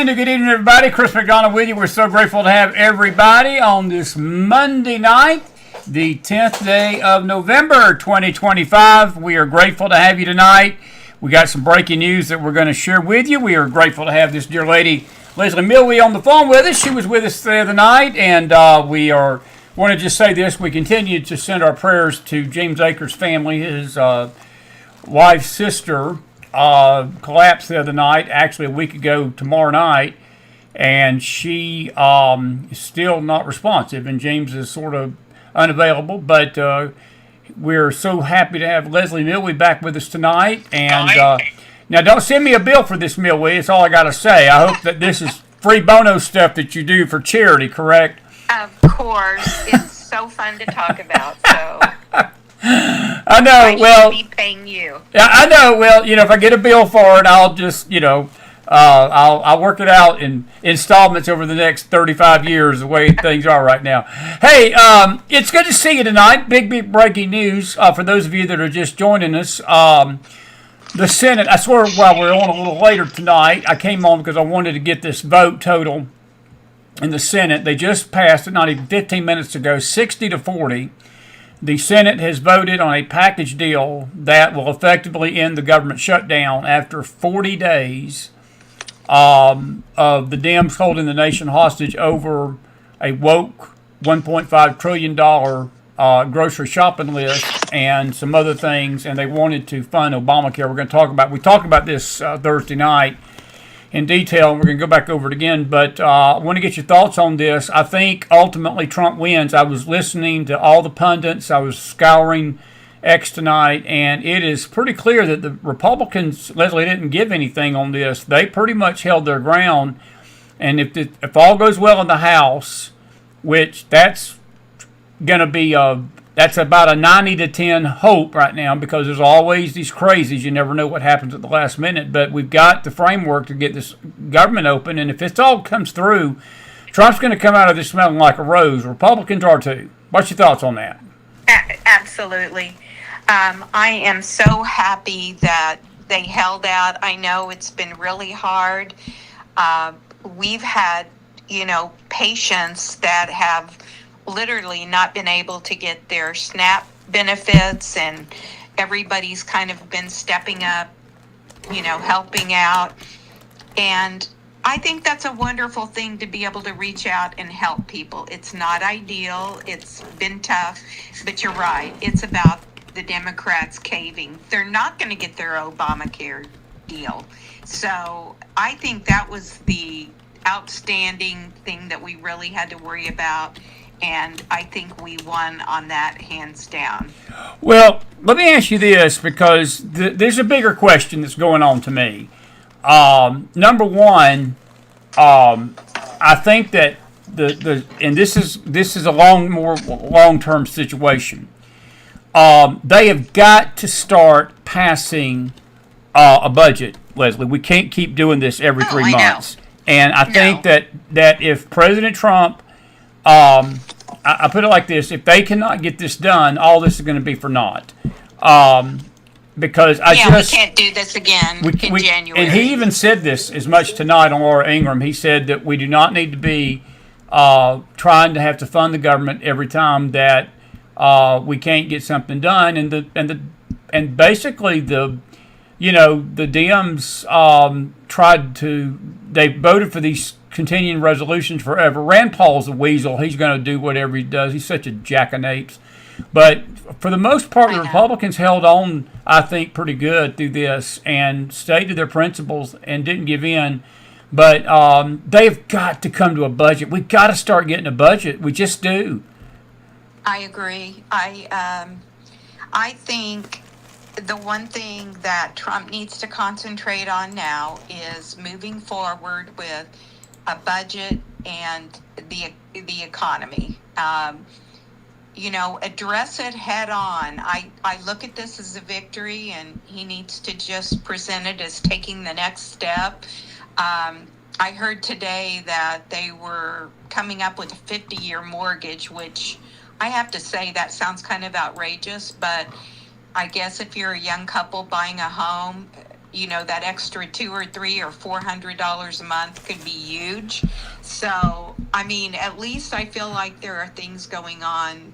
afternoon and good evening, everybody. Chris McDonald with you. We're so grateful to have everybody on this Monday night, the 10th day of November 2025. We are grateful to have you tonight. We got some breaking news that we're going to share with you. We are grateful to have this dear lady, Leslie Millwee, on the phone with us. She was with us the other night, and want to just say this. We continue to send our prayers to James Akers' family. His wife's sister collapsed the other night, actually a week ago tomorrow night, and she is still not responsive, and James is sort of unavailable, but we're so happy to have Leslie Millwee back with us tonight. And now don't send me a bill for this, Millwee. That's all I got to say. I hope that this is free bono stuff that you do for charity, correct? Of course. It's so fun to talk about, so... I know. I should be paying you. Yeah, I know. Well, if I get a bill for it, I'll just, I'll work it out in installments over the next 35 years, the way things are right now. Hey, it's good to see you tonight. Big breaking news for those of you that are just joining us. The Senate, I swear, while we're on a little later tonight, I came on because I wanted to get this vote total in the Senate. They just passed it not even 15 minutes ago, 60-40. The Senate has voted on a package deal that will effectively end the government shutdown after 40 days of the Dems holding the nation hostage over a woke $1.5 trillion grocery shopping list and some other things, and they wanted to fund Obamacare. We talked about this Thursday night in detail, and we're going to go back over it again, but I want to get your thoughts on this. I think ultimately Trump wins. I was listening to all the pundits. I was scouring X tonight, and it is pretty clear that the Republicans, Leslie, didn't give anything on this. They pretty much held their ground, and if all goes well in the House, which that's going to be that's about a 90-10 hope right now, because there's always these crazies. You never know what happens at the last minute. But we've got the framework to get this government open. And if it all comes through, Trump's going to come out of this smelling like a rose. Republicans are too. What's your thoughts on that? Absolutely. I am so happy that they held out. I know it's been really hard. We've had, patients that have literally not been able to get their SNAP benefits, and everybody's kind of been stepping up, helping out. And I think that's a wonderful thing to be able to reach out and help people. It's not ideal. It's been tough, but you're right. It's about the Democrats caving. They're not going to get their Obamacare deal. So I think that was the outstanding thing that we really had to worry about. And I think we won on that hands down. Well, let me ask you this, because there's a bigger question that's going on to me. Number one, I think that and this is a more long-term situation. They have got to start passing a budget, Leslie. We can't keep doing this every 3 months. And I think that if President Trump, I put it like this: if they cannot get this done, all this is going to be for naught. Because we can't do this again in January. And he even said this as much tonight on Laura Ingraham. He said that we do not need to be trying to have to fund the government every time that we can't get something done. And basically the Dems they voted for these continuing resolutions forever. Rand Paul's a weasel. He's going to do whatever he does. He's such a jackanapes. But for the most part, the Republicans held on, I think, pretty good through this and stayed to their principles and didn't give in. But they've got to come to a budget. We've got to start getting a budget. We just do. I agree. I think the one thing that Trump needs to concentrate on now is moving forward with a budget and the economy. Address it head on. I look at this as a victory, and he needs to just present it as taking the next step. I heard today that they were coming up with a 50-year mortgage, which I have to say that sounds kind of outrageous, but I guess if you're a young couple buying a home, that extra $200 or $300 or $400 a month could be huge. So, I mean, at least I feel like there are things going on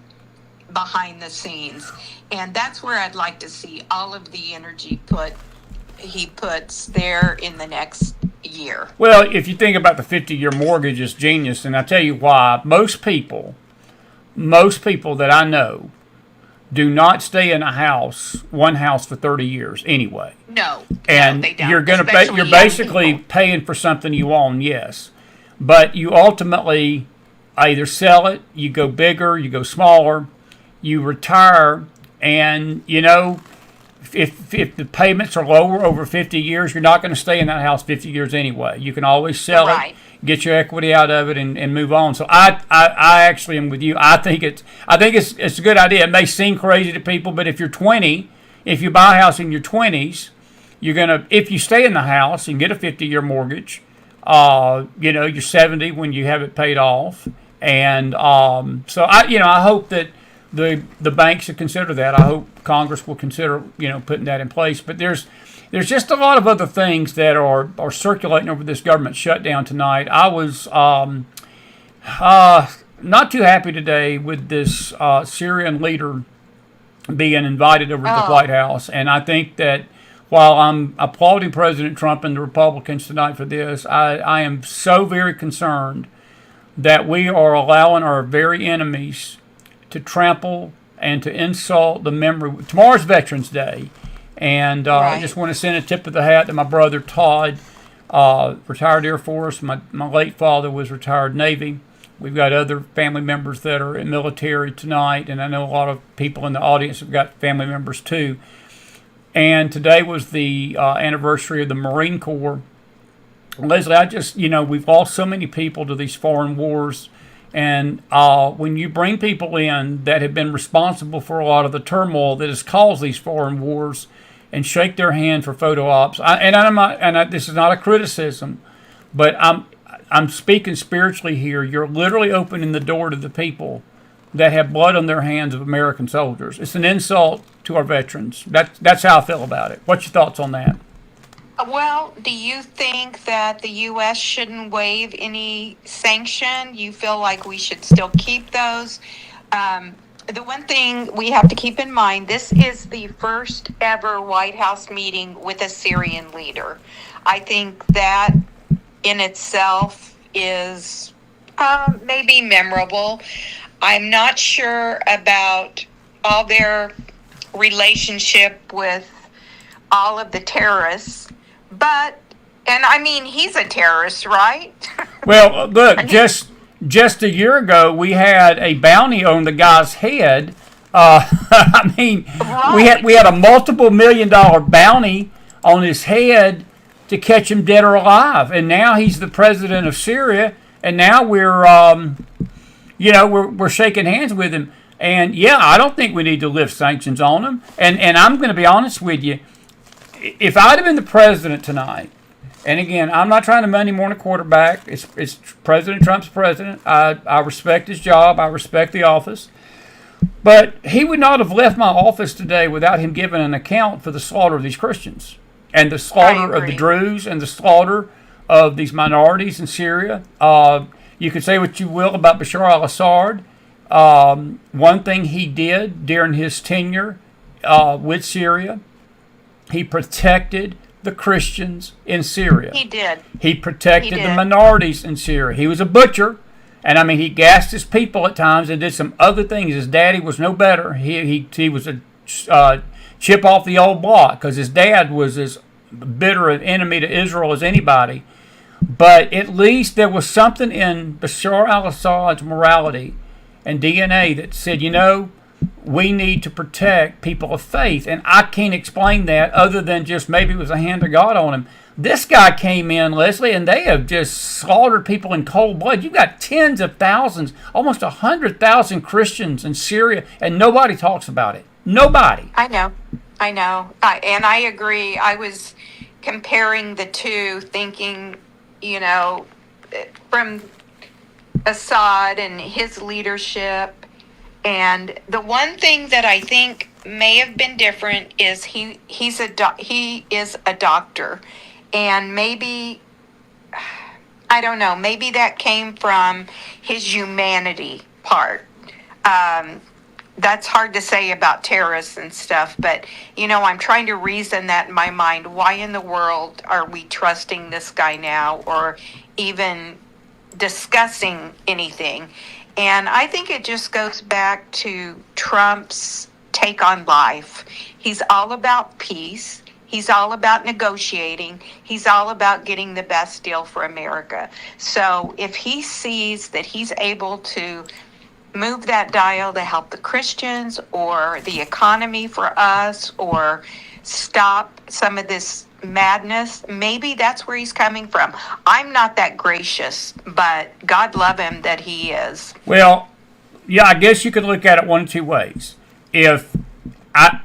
behind the scenes, and that's where I'd like to see all of the energy he puts there in the next year. Well, if you think about the 50-year mortgage, it's genius, and I tell you why. Most people that I know do not stay in one house for 30 years anyway. No, and they don't. You're basically paying for something you own, yes, but you ultimately either sell it, you go bigger, you go smaller, you retire, and if the payments are lower over 50 years, you're not going to stay in that house 50 years anyway. You can always sell it, get your equity out of it, and move on. So I actually am with you. I think it's a good idea. It may seem crazy to people, but if you're 20, if you buy a house in your 20s, if you stay in the house and get a 50-year mortgage, you're 70 when you have it paid off, and so I hope that the banks should consider that. I hope Congress will consider putting that in place. But there's just a lot of other things that are circulating over this government shutdown tonight. I was not too happy today with this Syrian leader being invited over to the White House, and I think that while I'm applauding President Trump and the Republicans tonight for this, I am so very concerned that we are allowing our very enemies to trample and to insult the memory. Tomorrow's Veterans Day, and I just want to send a tip of the hat to my brother Todd, retired Air Force. My late father was retired Navy. We've got other family members that are in military tonight, and I know a lot of people in the audience have got family members too. And today was the anniversary of the Marine Corps. Leslie, we've lost so many people to these foreign wars. And when you bring people in that have been responsible for a lot of the turmoil that has caused these foreign wars, and shake their hand for photo ops, this is not a criticism, but I'm speaking spiritually here. You're literally opening the door to the people that have blood on their hands of American soldiers. It's an insult to our veterans. That's how I feel about it. What's your thoughts on that? Well, do you think that the U.S. shouldn't waive any sanction? You feel like we should still keep those? The one thing we have to keep in mind, this is the first ever White House meeting with a Syrian leader. I think that in itself is maybe memorable. I'm not sure about all their relationship with all of the terrorists. But, and I mean, he's a terrorist, right? Well, look, just a year ago, we had a bounty on the guy's head. We had a multiple $1 million bounty on his head to catch him dead or alive, and now he's the president of Syria, and now we're shaking hands with him. And yeah, I don't think we need to lift sanctions on him. And I'm going to be honest with you. If I'd have been the president tonight, and again, I'm not trying to money morning quarterback. It's President Trump's president. I respect his job. I respect the office. But he would not have left my office today without him giving an account for the slaughter of these Christians and the slaughter of the Druze and the slaughter of these minorities in Syria. You could say what you will about Bashar al-Assad. One thing he did during his tenure with Syria, he protected the Christians in Syria. He did. He protected the minorities in Syria. He was a butcher, and I mean, he gassed his people at times and did some other things. His daddy was no better. He was a chip off the old block because his dad was as bitter an enemy to Israel as anybody. But at least there was something in Bashar al-Assad's morality and DNA that said, we need to protect people of faith. And I can't explain that other than just maybe it was a hand of God on him. This guy came in, Leslie, and they have just slaughtered people in cold blood. You've got tens of thousands, almost 100,000 Christians in Syria, and nobody talks about it. Nobody. I know. And I agree. I was comparing the two, thinking, from Assad and his leadership. And the one thing that I think may have been different is he is a doctor, and maybe, I don't know, maybe that came from his humanity part. Um, that's hard to say about terrorists and stuff, but I'm trying to reason that in my mind. Why in the world are we trusting this guy now, or even discussing anything? And I think it just goes back to Trump's take on life. He's all about peace. He's all about negotiating. He's all about getting the best deal for America. So if he sees that he's able to move that dial to help the Christians or the economy for us, or stop some of this madness, maybe that's where he's coming from. I'm not that gracious, but God love him that he is. Well, yeah, I guess you could look at it one of two ways. If at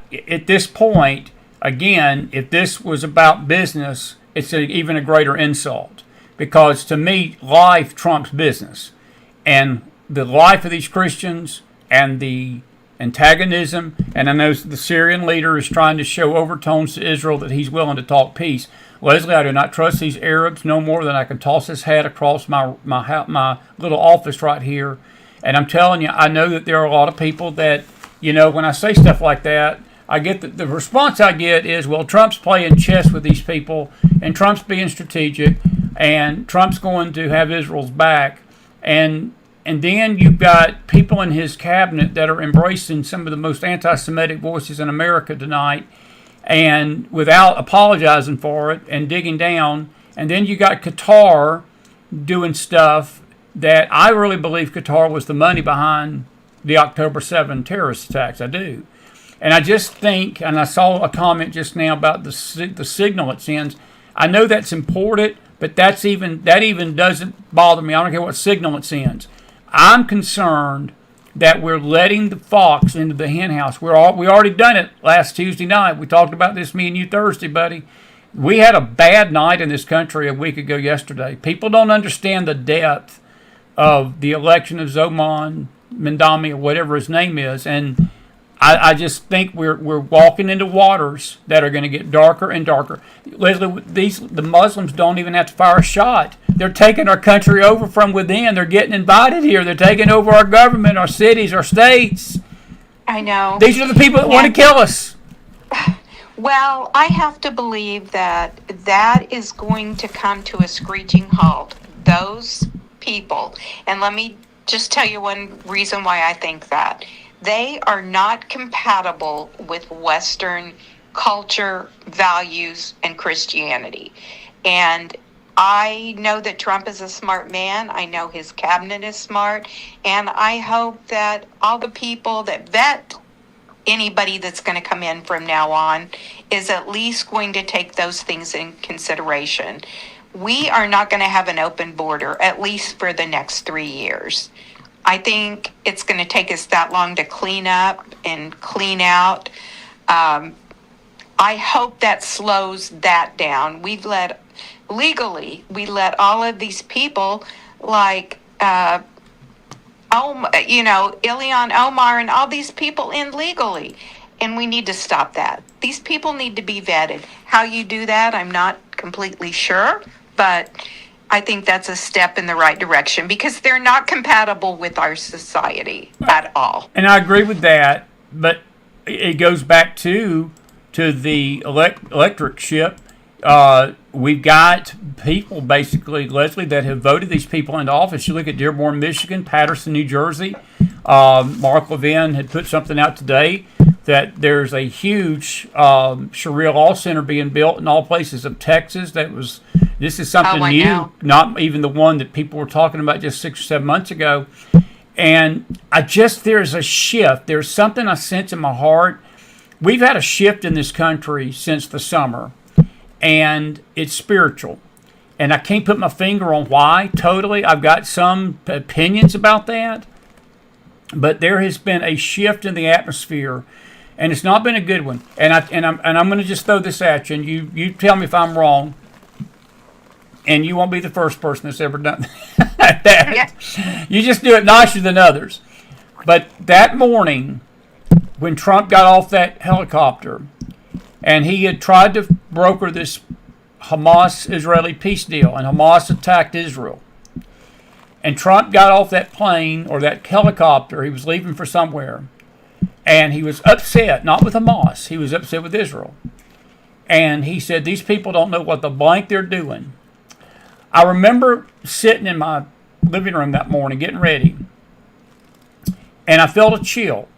this point, again, if this was about business, it's even a greater insult, because to me, life trumps business, and the life of these Christians and the antagonism, and I know the Syrian leader is trying to show overtones to Israel that he's willing to talk peace. Leslie, I do not trust these Arabs no more than I can toss this hat across my little office right here. And I'm telling you, I know that there are a lot of people that, when I say stuff like that, I get the response I get is, well, Trump's playing chess with these people, and Trump's being strategic, and Trump's going to have Israel's back, and then you've got people in his cabinet that are embracing some of the most anti-Semitic voices in America tonight, and without apologizing for it and digging down. And then you got Qatar doing stuff that I really believe Qatar was the money behind the October 7 terrorist attacks. I do. And I just think, and I saw a comment just now about the signal it sends. I know that's important, but that even doesn't bother me. I don't care what signal it sends. I'm concerned that we're letting the fox into the hen house. We already done it last Tuesday night. We talked about this, me and you, Thursday, buddy. We had a bad night in this country a week ago yesterday. People don't understand the depth of the election of Zoman Mendami, or whatever his name is, and I just think we're walking into waters that are going to get darker and darker. Leslie, the Muslims don't even have to fire a shot. They're taking our country over from within. They're getting invited here. They're taking over our government, our cities, our states. I know. These are the people that want to kill us. Well, I have to believe that is going to come to a screeching halt. Those people, and let me just tell you one reason why I think that. They are not compatible with Western culture, values, and Christianity. And I know that Trump is a smart man. I know his cabinet is smart. And I hope that all the people that vet anybody that's going to come in from now on is at least going to take those things in consideration. We are not going to have an open border, at least for the next 3 years. I think it's going to take us that long to clean up and clean out. I hope that slows that down. We let all of these people like, Ilhan Omar and all these people in legally. And we need to stop that. These people need to be vetted. How you do that, I'm not completely sure, but I think that's a step in the right direction, because they're not compatible with our society at all. And I agree with that, but it goes back to the electric ship. We've got people, basically, Leslie, that have voted these people into office. You look at Dearborn, Michigan, Patterson, New Jersey. Mark Levin had put something out today that there's a huge Sharia law center being built in all places of Texas. This is something new, know. Not even the one that people were talking about just 6 or 7 months ago. And there's a shift. There's something I sense in my heart. We've had a shift in this country since the summer, and it's spiritual. And I can't put my finger on why totally. I've got some opinions about that. But there has been a shift in the atmosphere, and it's not been a good one. And I'm going to just throw this at you, and you tell me if I'm wrong. And you won't be the first person that's ever done that. Yeah. You just do it nicer than others. But that morning, when Trump got off that helicopter and he had tried to broker this Hamas-Israeli peace deal, and Hamas attacked Israel. And Trump got off that plane or that helicopter. He was leaving for somewhere. And he was upset, not with Hamas. He was upset with Israel. And he said, these people don't know what the blank they're doing. I remember sitting in my living room that morning getting ready. And I felt a chill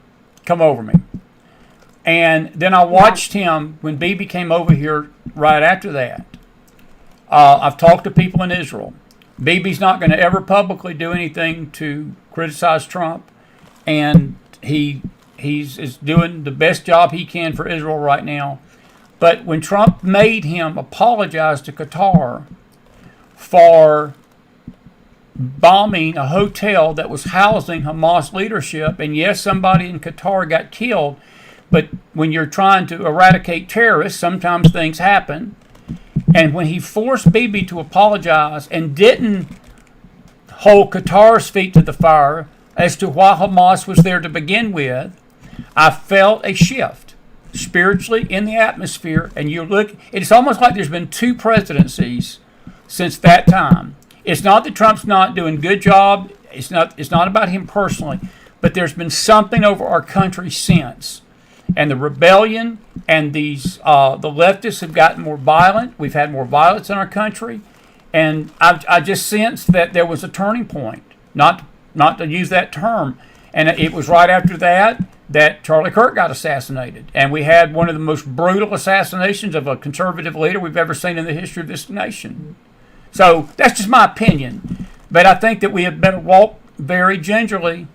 come over me. And then I watched him when Bibi came over here right after that. I've talked to people in Israel. Bibi's not going to ever publicly do anything to criticize Trump, and he's doing the best job he can for Israel right now. But when Trump made him apologize to Qatar for bombing a hotel that was housing Hamas leadership, and yes, somebody in Qatar got killed, but when you're trying to eradicate terrorists, sometimes things happen. And when he forced Bibi to apologize and didn't hold Qatar's feet to the fire as to why Hamas was there to begin with, I felt a shift spiritually in the atmosphere. And you look, it's almost like there's been two presidencies since that time. It's not that Trump's not doing a good job. It's not about him personally, but there's been something over our country since. And the rebellion and the leftists have gotten more violent. We've had more violence in our country. And I just sensed that there was a turning point, not to use that term. And it was right after that Charlie Kirk got assassinated. And we had one of the most brutal assassinations of a conservative leader we've ever seen in the history of this nation. So that's just my opinion. But I think that we had better walk very gingerly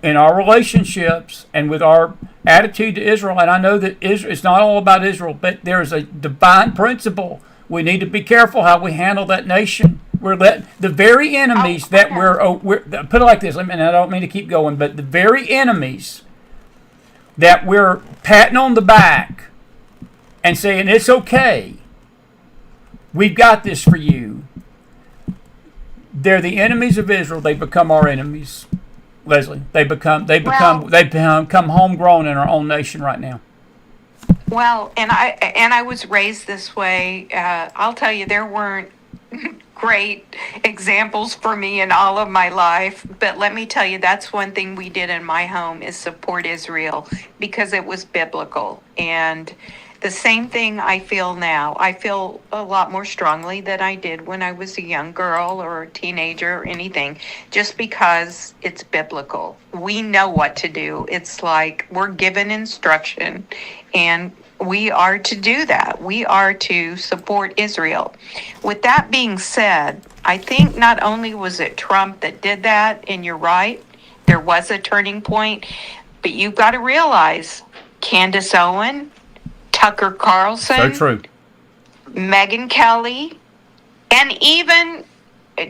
in our relationships and with our attitude to Israel. And I know that it's not all about Israel, but there's a divine principle. We need to be careful how we handle that nation. We're letting the very enemies that we're put it like this. And I don't mean to keep going, but the very enemies that we're patting on the back and saying it's okay, we've got this for you. They're the enemies of Israel. They become our enemies. Leslie, they become homegrown in our own nation right now. Well, and I was raised this way. I'll tell you, there weren't great examples for me in all of my life, but let me tell you, that's one thing we did in my home is support Israel because it was biblical. And the same thing I feel now. I feel a lot more strongly than I did when I was a young girl or a teenager or anything, just because it's biblical. We know what to do. It's like we're given instruction, and we are to do that. We are to support Israel. With that being said, I think not only was it Trump that did that, and you're right, there was a turning point, but you've got to realize Candace Owen, Tucker Carlson, so true, Megyn Kelly, and even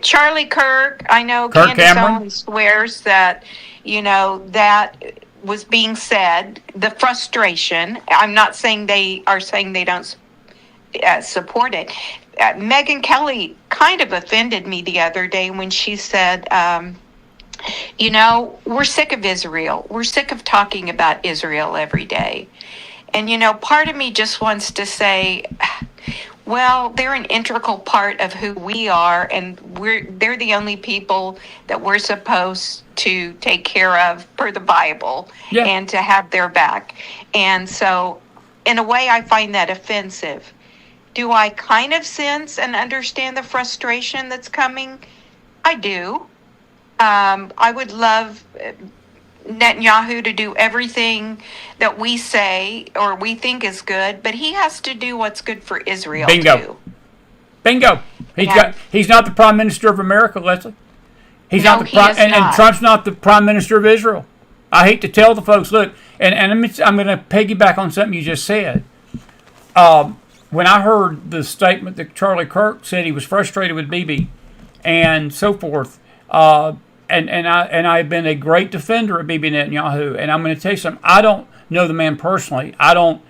Charlie Kirk. I know Kirk Candace Cameron Owen swears that, that was being said, the frustration. I'm not saying they are saying they don't support it. Megyn Kelly kind of offended me the other day when she said, we're sick of Israel. We're sick of talking about Israel every day. And, part of me just wants to say, well, they're an integral part of who we are, and they're the only people that we're supposed to take care of per the Bible, and to have their back. And so, in a way, I find that offensive. Do I kind of sense and understand the frustration that's coming? I do. I would love Netanyahu to do everything that we say or we think is good, but he has to do what's good for Israel. Bingo. He's not the Prime Minister of America, Leslie. He's No, not the he is and not. Trump's not the Prime Minister of Israel. I hate to tell the folks, look, and I'm going to piggyback on something you just said. When I heard the statement that Charlie Kirk said he was frustrated with Bibi and so forth, and I've been a great defender of Bibi Netanyahu, and I'm going to tell you something. I don't know the man personally. I don't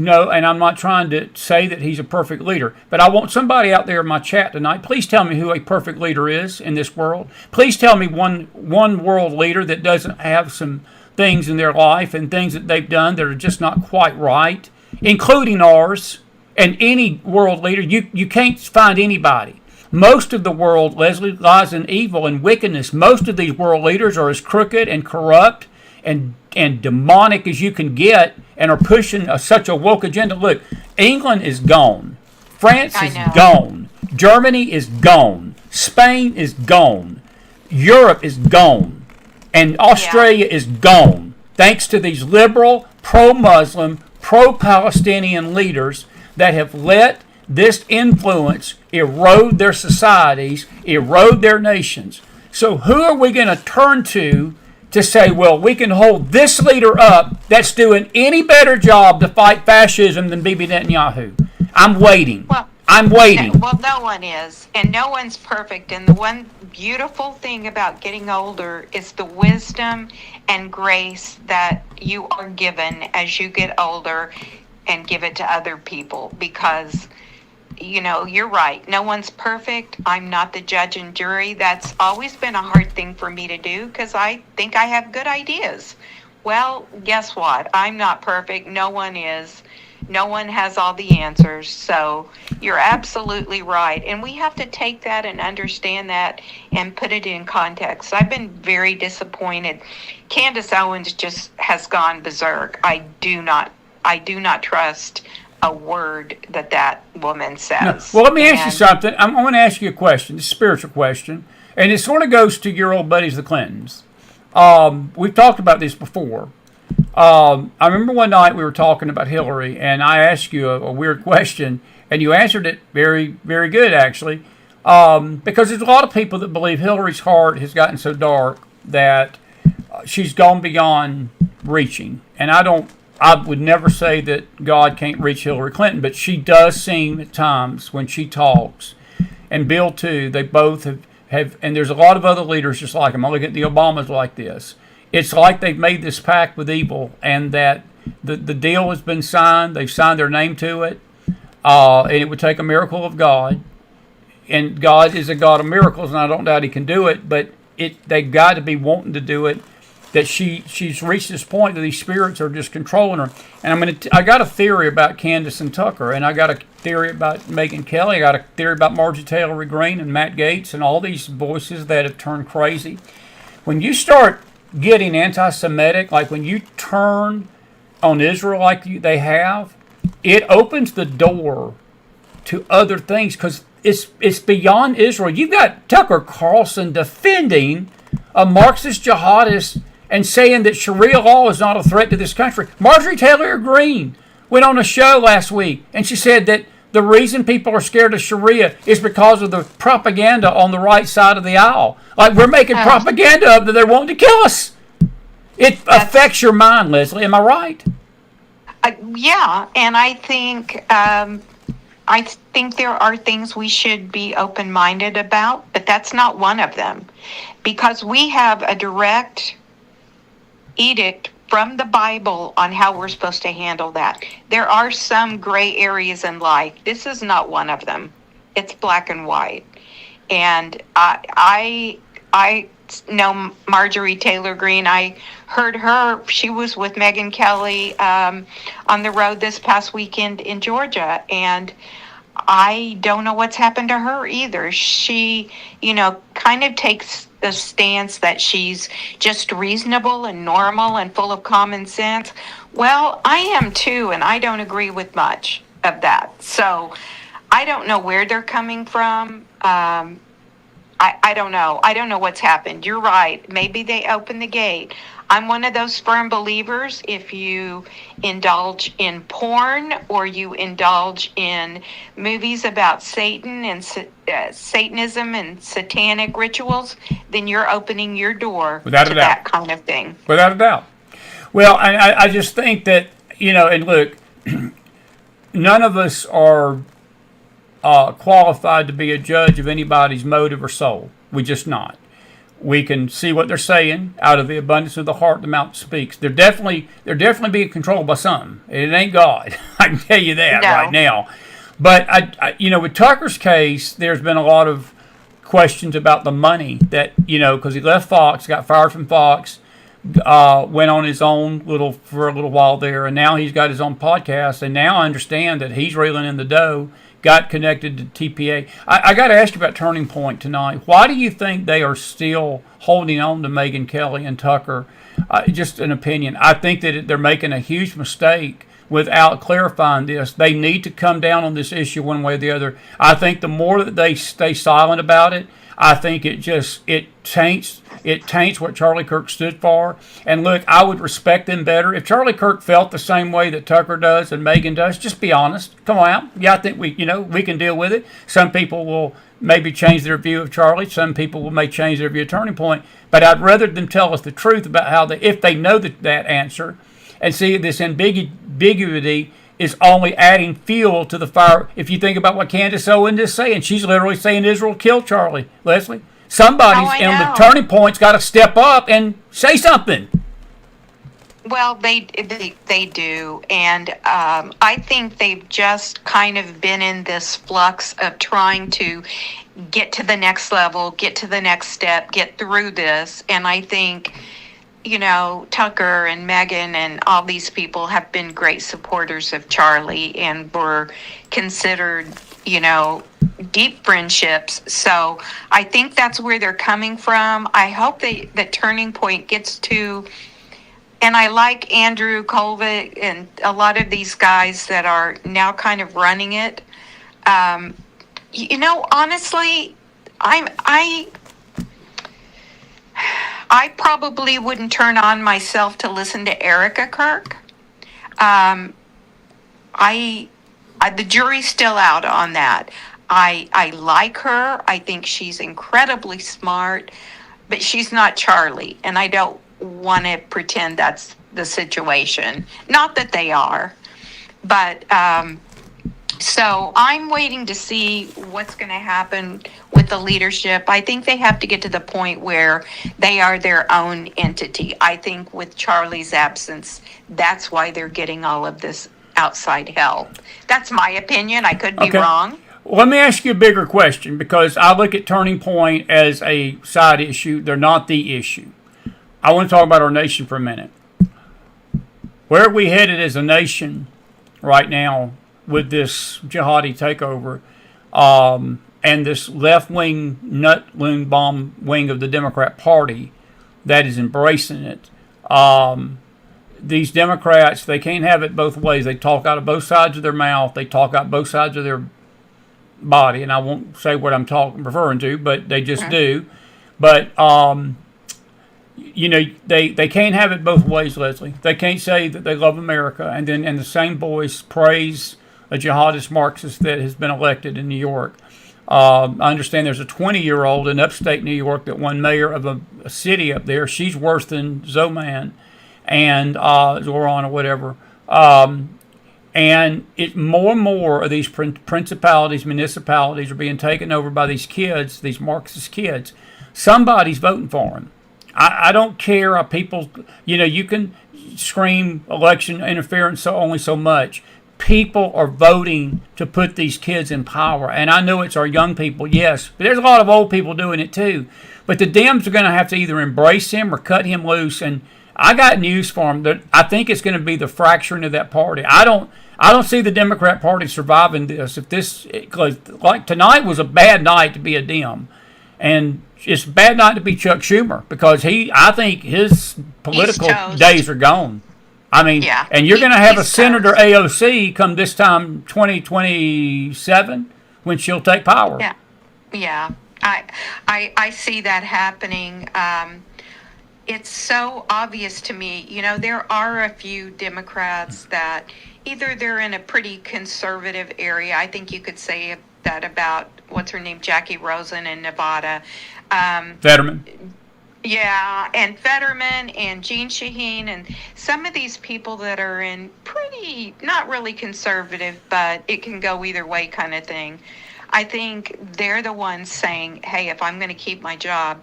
No, and I'm not trying to say that he's a perfect leader, but I want somebody out there in my chat tonight. Please tell me who a perfect leader is in this world. Please tell me one world leader that doesn't have some things in their life and things that they've done that are just not quite right, including ours and any world leader. You can't find anybody. Most of the world, Leslie, lies in evil and wickedness. Most of these world leaders are as crooked and corrupt and demonic as you can get, and are pushing such a woke agenda. Look, England is gone. France is gone. Germany is gone. Spain is gone. Europe is gone. And Australia is gone. Thanks to these liberal, pro-Muslim, pro-Palestinian leaders that have let this influence erode their societies, erode their nations. So who are we going to turn to say, well, we can hold this leader up that's doing any better job to fight fascism than Bibi Netanyahu? I'm waiting. I'm waiting. Well, no one is, and no one's perfect. And the one beautiful thing about getting older is the wisdom and grace that you are given as you get older and give it to other people. Because, you know, you're right. No one's perfect. I'm not the judge and jury. That's always been a hard thing for me to do because I think I have good ideas. Well, guess what? I'm not perfect. No one is. No one has all the answers. So you're absolutely right. And we have to take that and understand that and put it in context. I've been very disappointed. Candace Owens just has gone berserk. I do not trust a word that woman says. No. Well, let me ask you something. I'm going to ask you a question, a spiritual question, and it sort of goes to your old buddies, the Clintons. We've talked about this before. I remember one night we were talking about Hillary, and I asked you a weird question, and you answered it very, very good, actually, because there's a lot of people that believe Hillary's heart has gotten so dark that she's gone beyond reaching, and I would never say that God can't reach Hillary Clinton, but she does seem at times when she talks, and Bill too, they both have and there's a lot of other leaders just like him. I look at the Obamas like this. It's like they've made this pact with evil, and that the deal has been signed. They've signed their name to it, and it would take a miracle of God, and God is a God of miracles, and I don't doubt He can do it, but they've got to be wanting to do it. That she's reached this point that these spirits are just controlling her. And I got a theory about Candace and Tucker, and I got a theory about Megyn Kelly, I got a theory about Marjorie Taylor Greene and Matt Gaetz and all these voices that have turned crazy. When you start getting anti-Semitic, like when you turn on Israel like they have, it opens the door to other things because it's beyond Israel. You've got Tucker Carlson defending a Marxist jihadist and saying that Sharia law is not a threat to this country. Marjorie Taylor Greene went on a show last week, and she said that the reason people are scared of Sharia is because of the propaganda on the right side of the aisle. Like we're making propaganda of that they're wanting to kill us. It affects your mind, Leslie. Am I right? Yeah, and I think there are things we should be open-minded about, but that's not one of them, because we have a direct edict from the Bible on how we're supposed to handle that. There are some gray areas in life. This is not one of them. It's black and white. And I know Marjorie Taylor Greene. I heard her. She was with Megyn Kelly on the road this past weekend in Georgia, and I don't know what's happened to her either. She, kind of takes the stance that she's just reasonable and normal and full of common sense. Well, I am too, and I don't agree with much of that. So I don't know where they're coming from. I don't know. I don't know what's happened. You're right. Maybe they opened the gate. I'm one of those firm believers. If you indulge in porn or you indulge in movies about Satan and Satanism and satanic rituals, then you're opening your door to that kind of thing. Without a doubt. Well, I just think that, and look, none of us are qualified to be a judge of anybody's motive or soul. We're just not. We can see what they're saying. Out of the abundance of the heart, the mouth speaks. They're definitely being controlled by something. It ain't God. I can tell you that right No. now. But with Tucker's case, there's been a lot of questions about the money that because he left Fox, got fired from Fox, went on his own for a little while there, and now he's got his own podcast. And now I understand that he's reeling in the dough. Got connected to TPA. I got to ask you about Turning Point tonight. Why do you think they are still holding on to Megyn Kelly and Tucker? Just an opinion. I think that they're making a huge mistake without clarifying this. They need to come down on this issue one way or the other. I think the more that they stay silent about it, I think it taints what Charlie Kirk stood for. And look, I would respect them better if Charlie Kirk felt the same way that Tucker does and Megyn does. Just be honest. Come on, yeah, I think we can deal with it. Some people will maybe change their view of Charlie. Some people may change their view of Turning Point. But I'd rather them tell us the truth about how if they know that answer, and see this ambiguity is only adding fuel to the fire. If you think about what Candace Owens is saying, she's literally saying Israel killed Charlie, Leslie. Somebody's on the Turning Point's got to step up and say something. Well, they do, and I think they've just kind of been in this flux of trying to get to the next level, get to the next step, get through this, and I think Tucker and Megyn and all these people have been great supporters of Charlie and were considered, deep friendships. So I think that's where they're coming from. I hope that Turning Point gets to, and I like Andrew Colvin and a lot of these guys that are now kind of running it. Honestly, I probably wouldn't turn on myself to listen to Erica Kirk. The jury's still out on that. I like her. I think she's incredibly smart, but she's not Charlie, and I don't want to pretend that's the situation. Not that they are, but so I'm waiting to see what's going to happen with the leadership. I think they have to get to the point where they are their own entity. I think with Charlie's absence, that's why they're getting all of this outside help. That's my opinion. I could be wrong. Well, let me ask you a bigger question, because I look at Turning Point as a side issue. They're not the issue. I want to talk about our nation for a minute. Where are we headed as a nation right now with this jihadi takeover and this left-wing nut-loon bomb wing of the Democrat Party that is embracing it? These Democrats, they can't have it both ways. They talk out of both sides of their mouth. They talk out both sides of their body, and I won't say what I'm referring to, but they just do. But they can't have it both ways, Leslie. They can't say that they love America and then in the same voice praise a jihadist Marxist that has been elected in New York. I understand there's a 20-year-old in upstate New York that won mayor of a city up there. She's worse than Zoman and Zoran or whatever. And more and more of these principalities, municipalities are being taken over by these kids, these Marxist kids. Somebody's voting for them. I don't care how people, you can scream election interference only so much. People are voting to put these kids in power. And I know it's our young people, yes, but there's a lot of old people doing it too. But the Dems are going to have to either embrace him or cut him loose. And I got news for him. I think it's going to be the fracturing of that party. I don't see the Democrat Party surviving this. Like tonight was a bad night to be a Dem. And it's a bad night to be Chuck Schumer, because I think his political days are gone. I mean, yeah, and you're going to have a Senator AOC come this time 2027 when she'll take power. Yeah. I see that happening. It's so obvious to me. There are a few Democrats that either they're in a pretty conservative area. I think you could say that about, what's her name, Jackie Rosen in Nevada. Fetterman. Yeah, and Fetterman and Jean Shaheen and some of these people that are in pretty, not really conservative, but it can go either way kind of thing. I think they're the ones saying, hey, if I'm going to keep my job,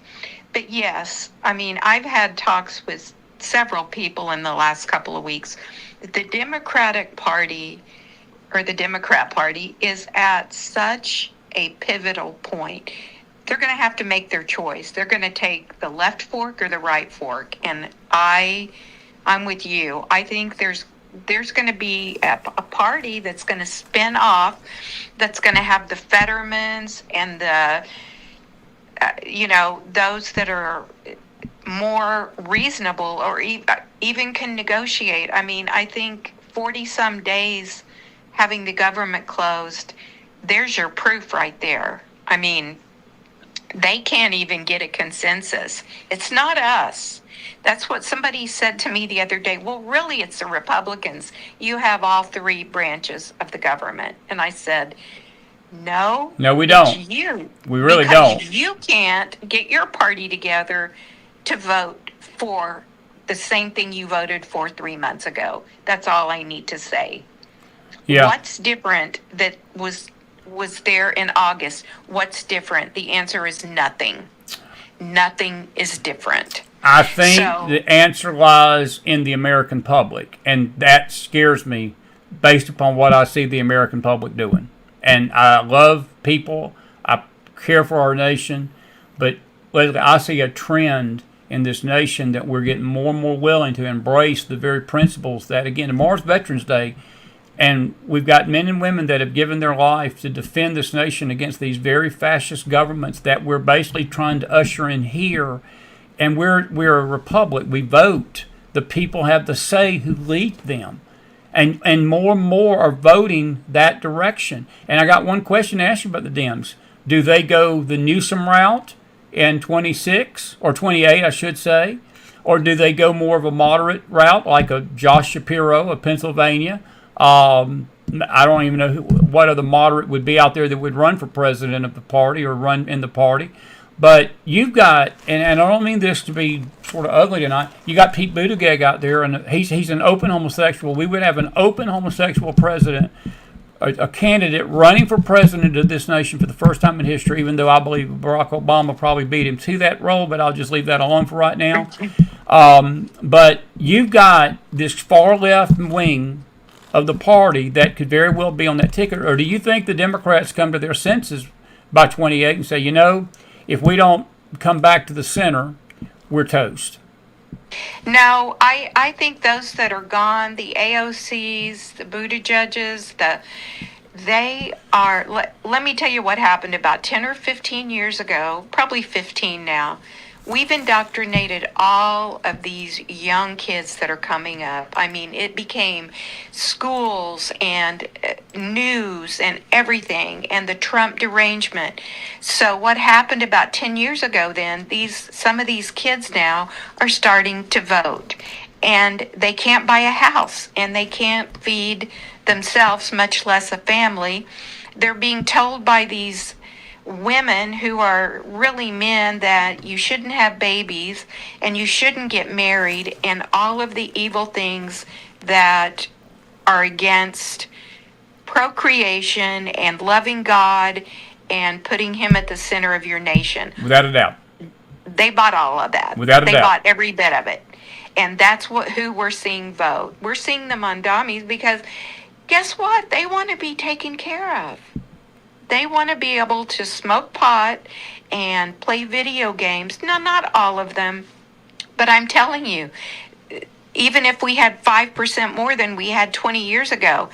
But yes, I mean, I've had talks with several people in the last couple of weeks. The Democratic Party, or the Democrat Party, is at such a pivotal point. They're going to have to make their choice. They're going to take the left fork or the right fork. And I'm with you. I think there's going to be a party that's going to spin off, that's going to have the Fettermans and the those that are more reasonable, or even can negotiate. I mean, I think 40 some days having the government closed, there's your proof right there. I mean, they can't even get a consensus. It's not us. That's what somebody said to me the other day. Well, really, it's the Republicans. You have all three branches of the government. And I said, no. No, we don't. It's you. We really Because don't. you can't get your party together to vote for the same thing you voted for 3 months ago. That's all I need to say. Yeah. What's different that was there in August? What's different? The answer is nothing. Nothing is different. I think the answer lies in the American public, and that scares me based upon what I see the American public doing. And I love people. I care for our nation. But Leslie, I see a trend in this nation that we're getting more and more willing to embrace the very principles that, again, tomorrow's Veterans Day, and we've got men and women that have given their life to defend this nation against these very fascist governments that we're basically trying to usher in here. And we're a republic. We vote. The people have the say who lead them. And more are voting that direction. And I got one question to ask you about the Dems. Do they go the Newsom route in 26 or 28, I should say? Or do they go more of a moderate route like a Josh Shapiro of Pennsylvania? I don't even know what other moderate would be out there that would run for president of the party or run in the party. But you've got, and I don't mean this to be sort of ugly tonight, you got Pete Buttigieg out there, and he's an open homosexual. We would have an open homosexual president, a candidate running for president of this nation for the first time in history, even though I believe Barack Obama probably beat him to that role, but I'll just leave that alone for right now. But you've got this far left wing of the party that could very well be on that ticket. Or do you think the Democrats come to their senses by 28 and say, if we don't come back to the center, we're toast? No, I think those that are gone, the AOCs, the Buttigiegs, they are, let me tell you what happened about 10 or 15 years ago, probably 15 now. We've indoctrinated all of these young kids that are coming up. I mean, it became schools and news and everything, and the Trump derangement. So what happened about 10 years ago then, some of these kids now are starting to vote. And they can't buy a house, and they can't feed themselves, much less a family. They're being told by these women who are really men that you shouldn't have babies and you shouldn't get married, and all of the evil things that are against procreation and loving God and putting him at the center of your nation. Without a doubt. They bought all of that. Without a doubt. They bought every bit of it. And that's who we're seeing vote. We're seeing them on dummies because guess what? They want to be taken care of. They want to be able to smoke pot and play video games. No, not all of them. But I'm telling you, even if we had 5% more than we had 20 years ago,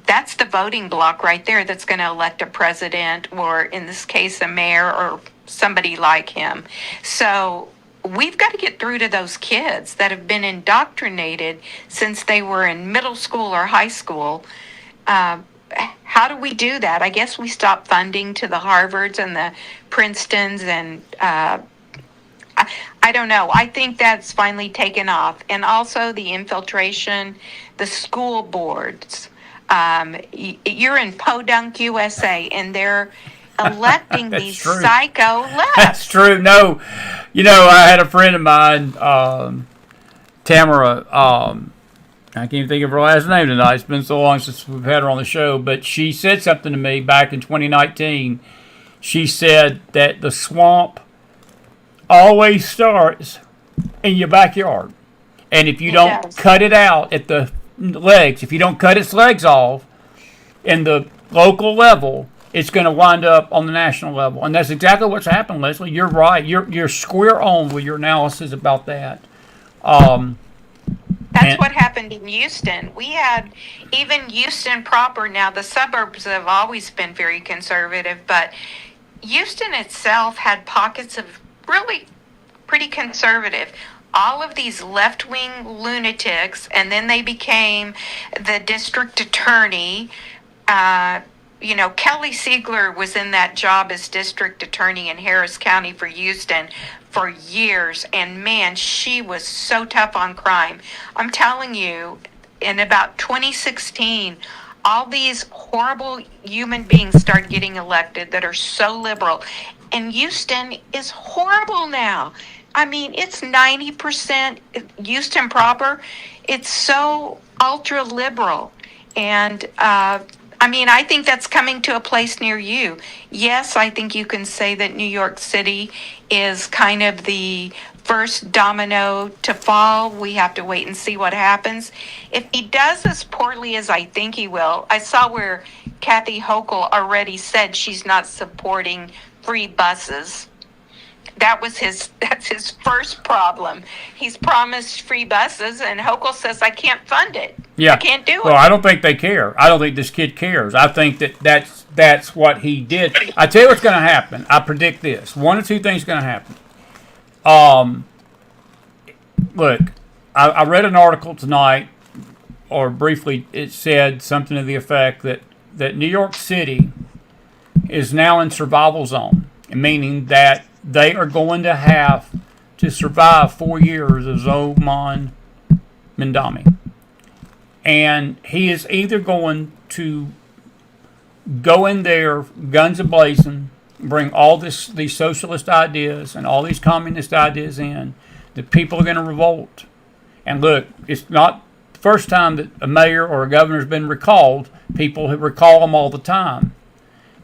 that's the voting block right there that's going to elect a president, or in this case, a mayor or somebody like him. So we've got to get through to those kids that have been indoctrinated since they were in middle school or high school. How do we do that? I guess we stop funding to the Harvards and the Princetons, and I don't know. I think that's finally taken off. And also the infiltration, the school boards. You're in Podunk, USA, and they're electing these true. psycho lefts. That's true. No, I had a friend of mine, Tamara. I can't even think of her last name tonight. It's been so long since we've had her on the show. But she said something to me back in 2019. She said that the swamp always starts in your backyard. And if you It don't does. cut it out at the legs, if you don't cut its legs off in the local level, it's going to wind up on the national level. And that's exactly what's happened, Leslie. You're right. You're square on with your analysis about that. Um, That's and what happened in Houston. We had even Houston proper. Now, the suburbs have always been very conservative, but Houston itself had pockets of really pretty conservative. All of these left wing lunatics, and then they became the district attorney. Uh, Kelly Siegler was in that job as district attorney in Harris County for Houston for years. And man, she was so tough on crime. I'm telling you, in about 2016, all these horrible human beings start getting elected that are so liberal. And Houston is horrible now. I mean, it's 90% Houston proper. It's so ultra liberal. And I mean, I think that's coming to a place near you. Yes, I think you can say that New York City is kind of the first domino to fall. We have to wait and see what happens. If he does as poorly as I think he will, I saw where Kathy Hochul already said she's not supporting free buses. That's his first problem. He's promised free buses, and Hochul says, I can't fund it. yeah, I can't do well, it. I don't think they care. I don't think this kid cares. I think that's what he did. I tell you what's going to happen. I predict this. One or two things going to happen. Um, Look, I read an article tonight, or briefly, it said something to the effect that New York City is now in survival zone, meaning that they are going to have to survive 4 years of Zoman Mindami. And he is either going to go in there guns a blazing, bring all these socialist ideas and all these communist ideas in. The people are going to revolt. And look, it's not the first time that a mayor or a governor has been recalled. People who recall them all the time.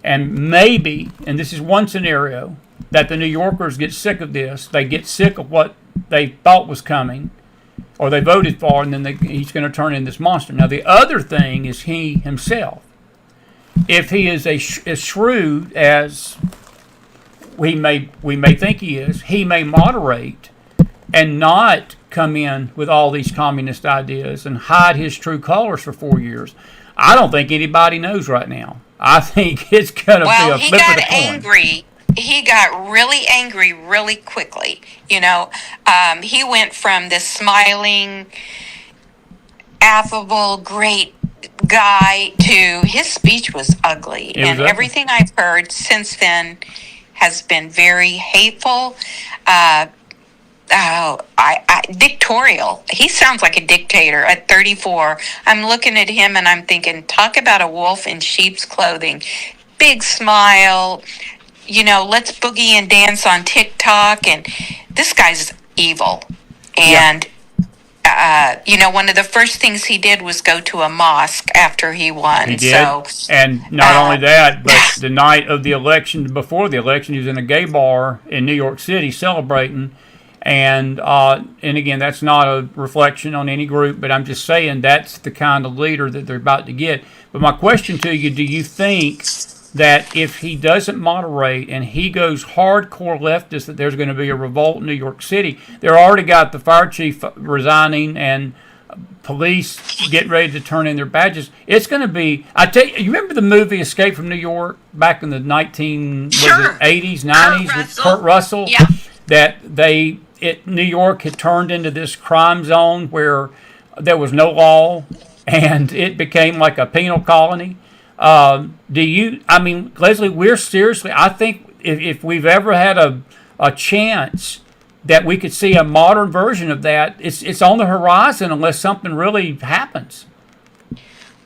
And maybe, and this is one scenario, that the New Yorkers get sick of this. They get sick of what they thought was coming, or they voted for, and then he's going to turn into this monster. Now, the other thing is he himself. If he is as shrewd as we may think he is, he may moderate and not come in with all these communist ideas and hide his true colors for 4 years. I don't think anybody knows right now. I think it's going to be Well, a he flip of got the coin. angry. He got really angry really quickly. He went from this smiling, affable, great guy to his speech was ugly. It was And ugly. everything I've heard since then has been very hateful. Uh, dictatorial. He sounds like a dictator at 34. I'm looking at him and I'm thinking, talk about a wolf in sheep's clothing. Big smile, let's boogie and dance on TikTok. And this guy's evil. And, one of the first things he did was go to a mosque after he won. He did. So, And not only that, but the night of the election, before the election, he was in a gay bar in New York City celebrating. And again, that's not a reflection on any group, but I'm just saying that's the kind of leader that they're about to get. But my question to you, do you think that if he doesn't moderate and he goes hardcore leftist, that there's going to be a revolt in New York City? They're already got the fire chief resigning and police getting ready to turn in their badges. It's going to be, I tell you, you remember the movie Escape from New York back in the 80s, 90s with Kurt Russell? Yeah. That New York had turned into this crime zone where there was no law and it became like a penal colony. Leslie, I think if we've ever had a chance that we could see a modern version of that, it's on the horizon unless something really happens.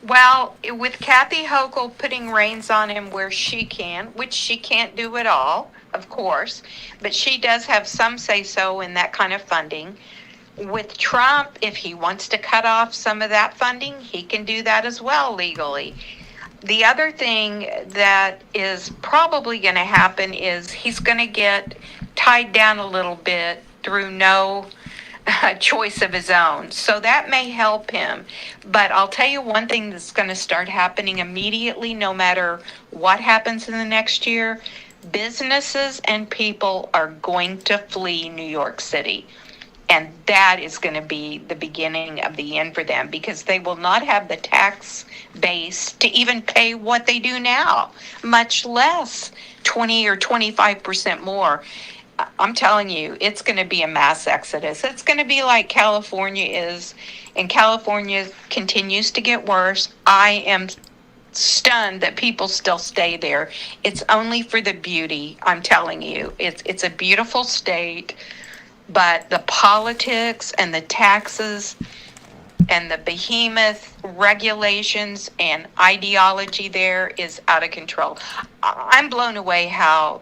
well, with Kathy Hochul putting reins on him where she can, which she can't do it all, of course, but she does have some say-so in that kind of funding. With Trump, if he wants to cut off some of that funding, he can do that as well legally. The other thing that is probably going to happen is he's going to get tied down a little bit through no choice of his own. So that may help him. But I'll tell you one thing that's going to start happening immediately, no matter what happens in the next year. Businesses and people are going to flee New York City. And that is going to be the beginning of the end for them, because they will not have the tax base to even pay what they do now, much less 20 or 25% more. I'm telling you, it's going to be a mass exodus. It's going to be like California is, and California continues to get worse. I am stunned that people still stay there. It's only for the beauty. I'm telling you, it's a beautiful state, but the politics and the taxes and the behemoth regulations and ideology there is out of control. I'm blown away how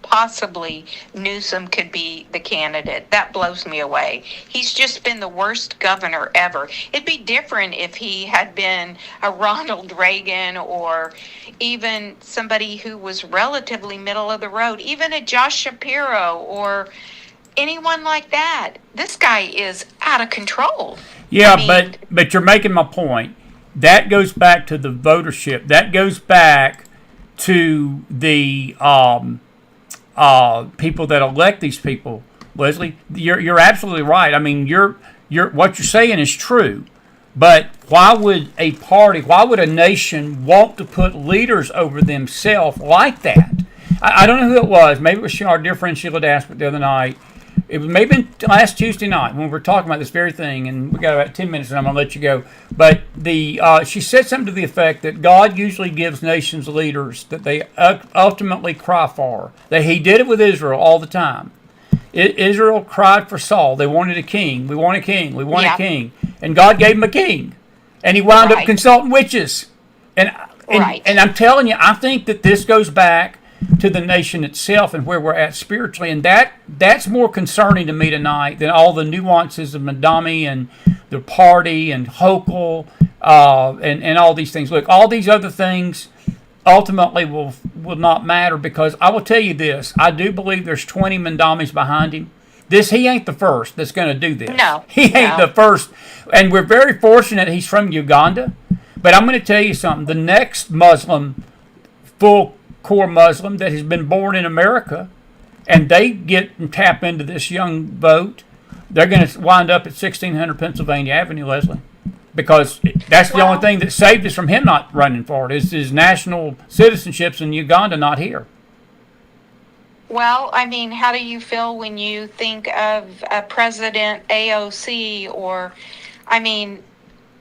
possibly Newsom could be the candidate. That blows me away. He's just been the worst governor ever. It'd be different if he had been a Ronald Reagan, or even somebody who was relatively middle of the road, even a Josh Shapiro or anyone like that. This guy is out of control. Yeah, but you're making my point. That goes back to the votership. That goes back to the people that elect these people. Leslie, you're absolutely right. I mean, you're what you're saying is true. But why would a nation want to put leaders over themselves like that? I don't know who it was. Maybe it was our dear friend Sheila Daspert the other night. It was maybe last Tuesday night when we were talking about this very thing, and we got about 10 minutes, and I'm going to let you go. But she said something to the effect that God usually gives nations leaders that they ultimately cry for. That He did it with Israel all the time. Israel cried for Saul. They wanted a king. We want a king. We want a king. And God gave him a king. And he wound up consulting witches. And I'm telling you, I think that this goes back to the nation itself and where we're at spiritually. And that's more concerning to me tonight than all the nuances of Madami and the party and Hochul and all these things. Look, all these other things ultimately will not matter, because I will tell you this. I do believe there's 20 Mandamis behind him. He ain't the first that's going to do this. No. He ain't the first. And we're very fortunate he's from Uganda. But I'm going to tell you something. The next Muslim, full core Muslim that has been born in America, and they get and tap into this young vote, they're going to wind up at 1600 Pennsylvania Avenue, Leslie. Because that's the only thing that saved us from him not running for it, is his national citizenships in Uganda not here. Well, I mean, how do you feel when you think of President AOC, or, I mean,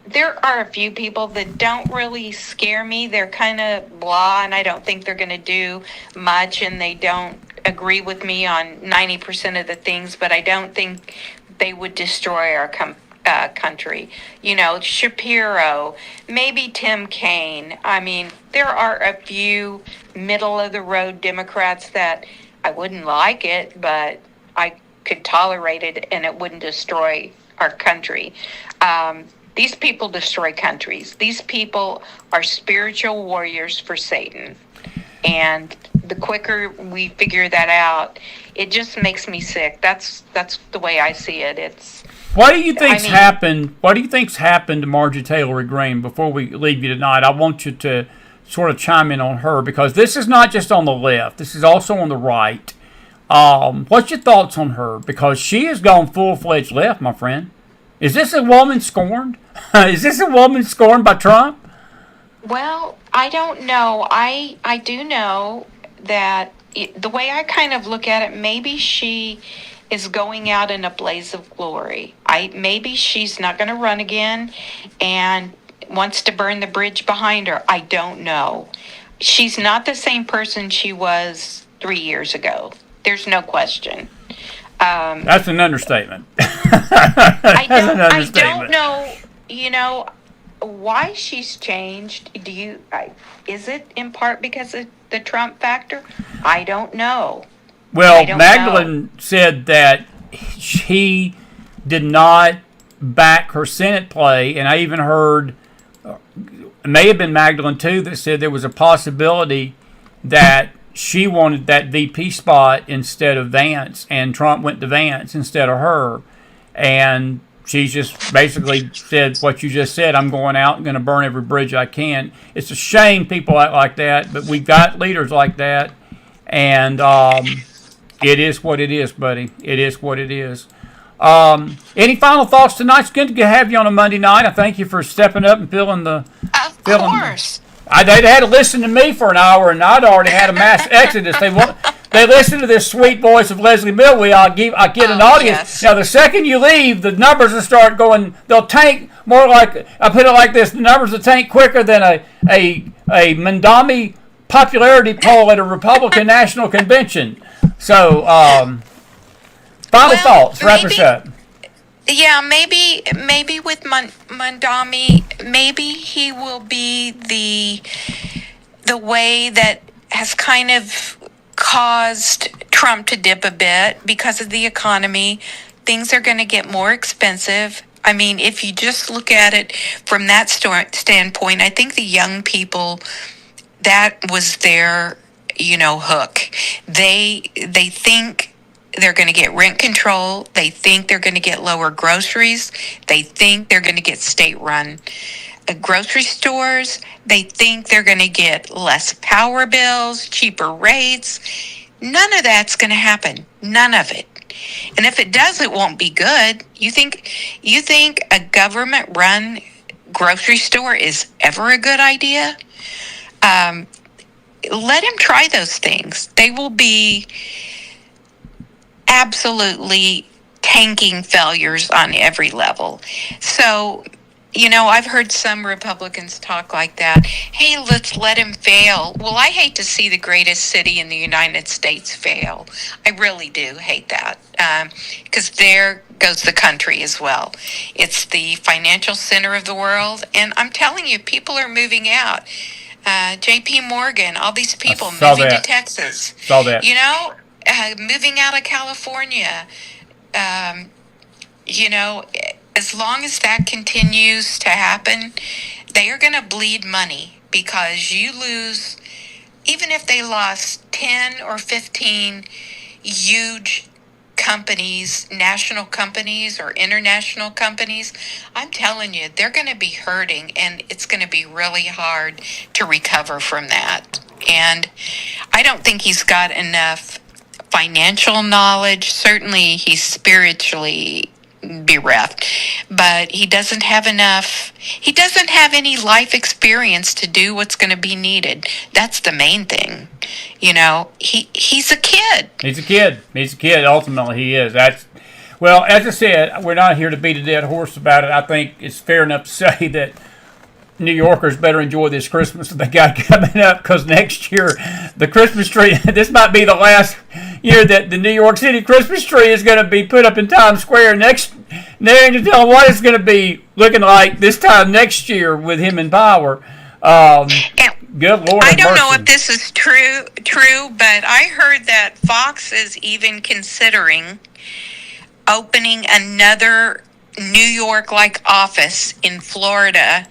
there are a few people that don't really scare me. They're kind of blah, and I don't think they're going to do much, and they don't agree with me on 90% of the things, but I don't think they would destroy our country. You know, Shapiro, maybe Tim Kaine. I mean, there are a few middle-of-the-road Democrats that I wouldn't like it, but I could tolerate it, and it wouldn't destroy our country. These people destroy countries. These people are spiritual warriors for Satan. And the quicker we figure that out, it just makes me sick. That's the way I see it. What do you think's happened? What do you think's happened to Marjorie Taylor Greene? Before we leave you tonight, I want you to sort of chime in on her, because this is not just on the left. This is also on the right. What's your thoughts on her? Because she has gone full-fledged left, my friend. Is this a woman scorned? Is this a woman scorned by Trump? Well, I don't know. I do know that the way I kind of look at it, maybe she is going out in a blaze of glory. Maybe she's not going to run again and wants to burn the bridge behind her. I don't know. She's not the same person she was 3 years ago. There's no question. That's an understatement. I don't know, you know, why she's changed. Is it in part because of the Trump factor? I don't know. Well, Magdalene said that he did not back her Senate play, and I even heard, it may have been Magdalene too, that said there was a possibility that she wanted that VP spot instead of Vance, and Trump went to Vance instead of her. And she just basically said what you just said. I'm going out and going to burn every bridge I can. It's a shame people act like that, but we've got leaders like that. And it is what it is, buddy. It is what it is. Any final thoughts tonight? It's good to have you on a Monday night. I thank you for stepping up and filling the. Of course. They had to listen to me for an hour, and I'd already had a mass exodus. They listen to this sweet voice of Leslie Millwee. I get an audience. Yes. Now, the second you leave, the numbers will start going. They'll tank more like, I put it like this: the numbers will tank quicker than a Mandami popularity poll at a Republican National Convention. So, final thoughts. Wrap us up. Yeah, maybe with Mandami, maybe he will be the way that has kind of caused Trump to dip a bit because of the economy. Things are going to get more expensive. I mean, if you just look at it from that standpoint, I think the young people, that was their, hook. They think they're going to get rent control. They think they're going to get lower groceries. They think they're going to get state-run grocery stores. They think they're going to get less power bills, cheaper rates. None of that's going to happen. None of it. And if it does, it won't be good. You think a government-run grocery store is ever a good idea? Let him try those things. They will be absolutely tanking failures on every level. So, I've heard some Republicans talk like that. Hey, let's let him fail. Well, I hate to see the greatest city in the United States fail. I really do hate that. Because there goes the country as well. It's the financial center of the world. And I'm telling you, people are moving out. J.P. Morgan, all these people moving to Texas. Saw that. Moving out of California, as long as that continues to happen, they are going to bleed money because you lose, even if they lost 10 or 15 huge companies, national companies or international companies, I'm telling you, they're going to be hurting, and it's going to be really hard to recover from that. And I don't think he's got enough financial knowledge. Certainly he's spiritually bereft, but he doesn't have any life experience to do what's going to be needed. That's the main thing. He's a kid. He's a kid. Ultimately he is. Well, as I said, we're not here to beat a dead horse about it. I think it's fair enough to say that New Yorkers better enjoy this Christmas that they got coming up, because next year the Christmas tree, this might be the last year that the New York City Christmas tree is going to be put up in Times Square. Next, they to tell what it's going to be looking like this time next year with him in power. Good Lord. I don't know if this is true, but I heard that Fox is even considering opening another New York-like office in Florida,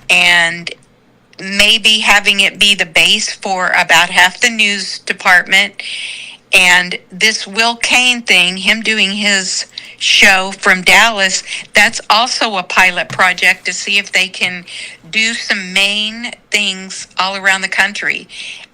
and maybe having it be the base for about half the news department. And this Will Kane thing, him doing his show from Dallas, that's also a pilot project to see if they can do some main things all around the country.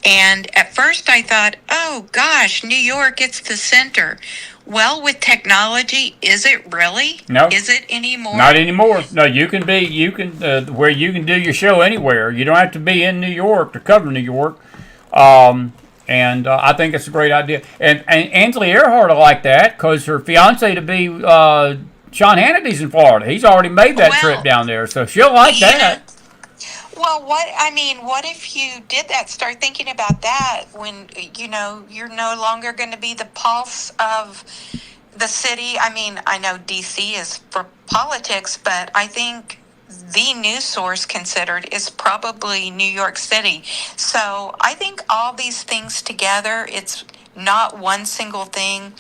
And at first I thought, oh gosh, New York, it's the center. Well, with technology, is it really? No. Is it anymore? Not anymore. No, you can where you can do your show anywhere. You don't have to be in New York to cover New York. And I think it's a great idea. And Ansley Earhart will like that, because her fiance to be Sean Hannity's in Florida. He's already made that trip down there, so she'll like that. Well, what if you did that? Start thinking about that when, you're no longer going to be the pulse of the city. I mean, I know D.C. is for politics, but I think the news source considered is probably New York City. So I think all these things together, it's not one single thing,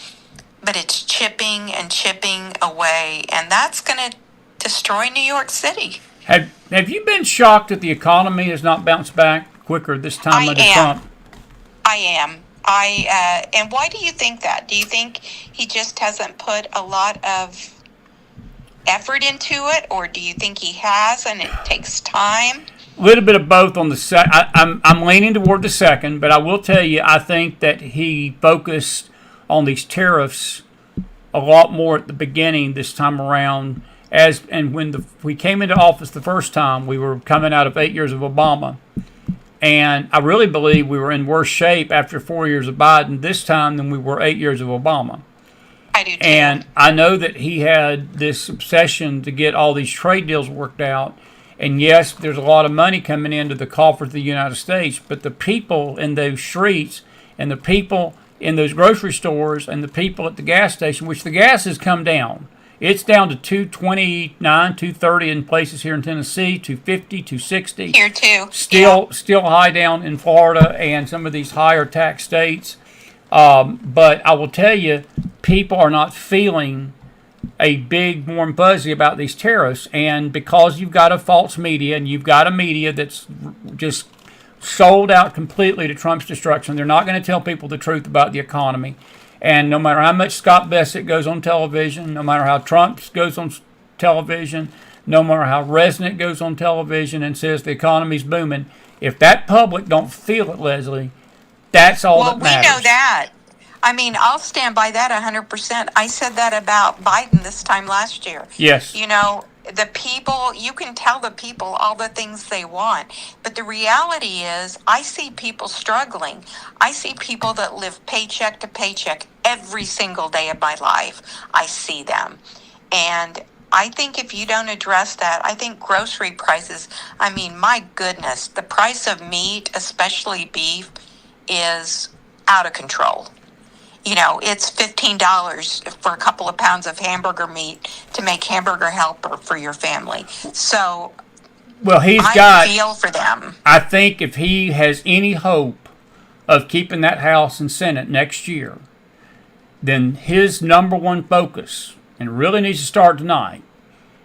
but it's chipping and chipping away, and that's going to destroy New York City. Have you been shocked that the economy has not bounced back quicker this time under Trump? I am. And why do you think that? Do you think he just hasn't put a lot of effort into it, or do you think he has and it takes time? A little bit of both on the I'm leaning toward the second, but I will tell you, I think that he focused on these tariffs a lot more at the beginning this time around. And when we came into office the first time, we were coming out of 8 years of Obama. And I really believe we were in worse shape after 4 years of Biden this time than we were 8 years of Obama. I do too. And I know that he had this obsession to get all these trade deals worked out. And yes, there's a lot of money coming into the coffers of the United States, but the people in those streets and the people in those grocery stores and the people at the gas station, which the gas has come down. It's down to $2.29, $2.30 in places here in Tennessee, $2.50, $2.60. Here too. Still high down in Florida and some of these higher tax states. But I will tell you, people are not feeling a big warm fuzzy about these tariffs, and because you've got a false media and you've got a media that's just sold out completely to Trump's destruction, they're not going to tell people the truth about the economy. And no matter how much Scott Bassett goes on television, no matter how Trump goes on television, no matter how Resnick goes on television and says the economy's booming, if that public don't feel it, Leslie, that's all that matters. Well, we know that. I mean, I'll stand by that 100%. I said that about Biden this time last year. Yes. You know, the people, you can tell the people all the things they want. But the reality is, I see people struggling. I see people that live paycheck to paycheck every single day of my life. I see them. And I think if you don't address that, I think grocery prices, I mean, my goodness, the price of meat, especially beef, is out of control. You know, it's $15 for a couple of pounds of hamburger meat to make hamburger helper for your family. So, well, I feel for them. I think if he has any hope of keeping that House and Senate next year, then his number one focus, and it really needs to start tonight,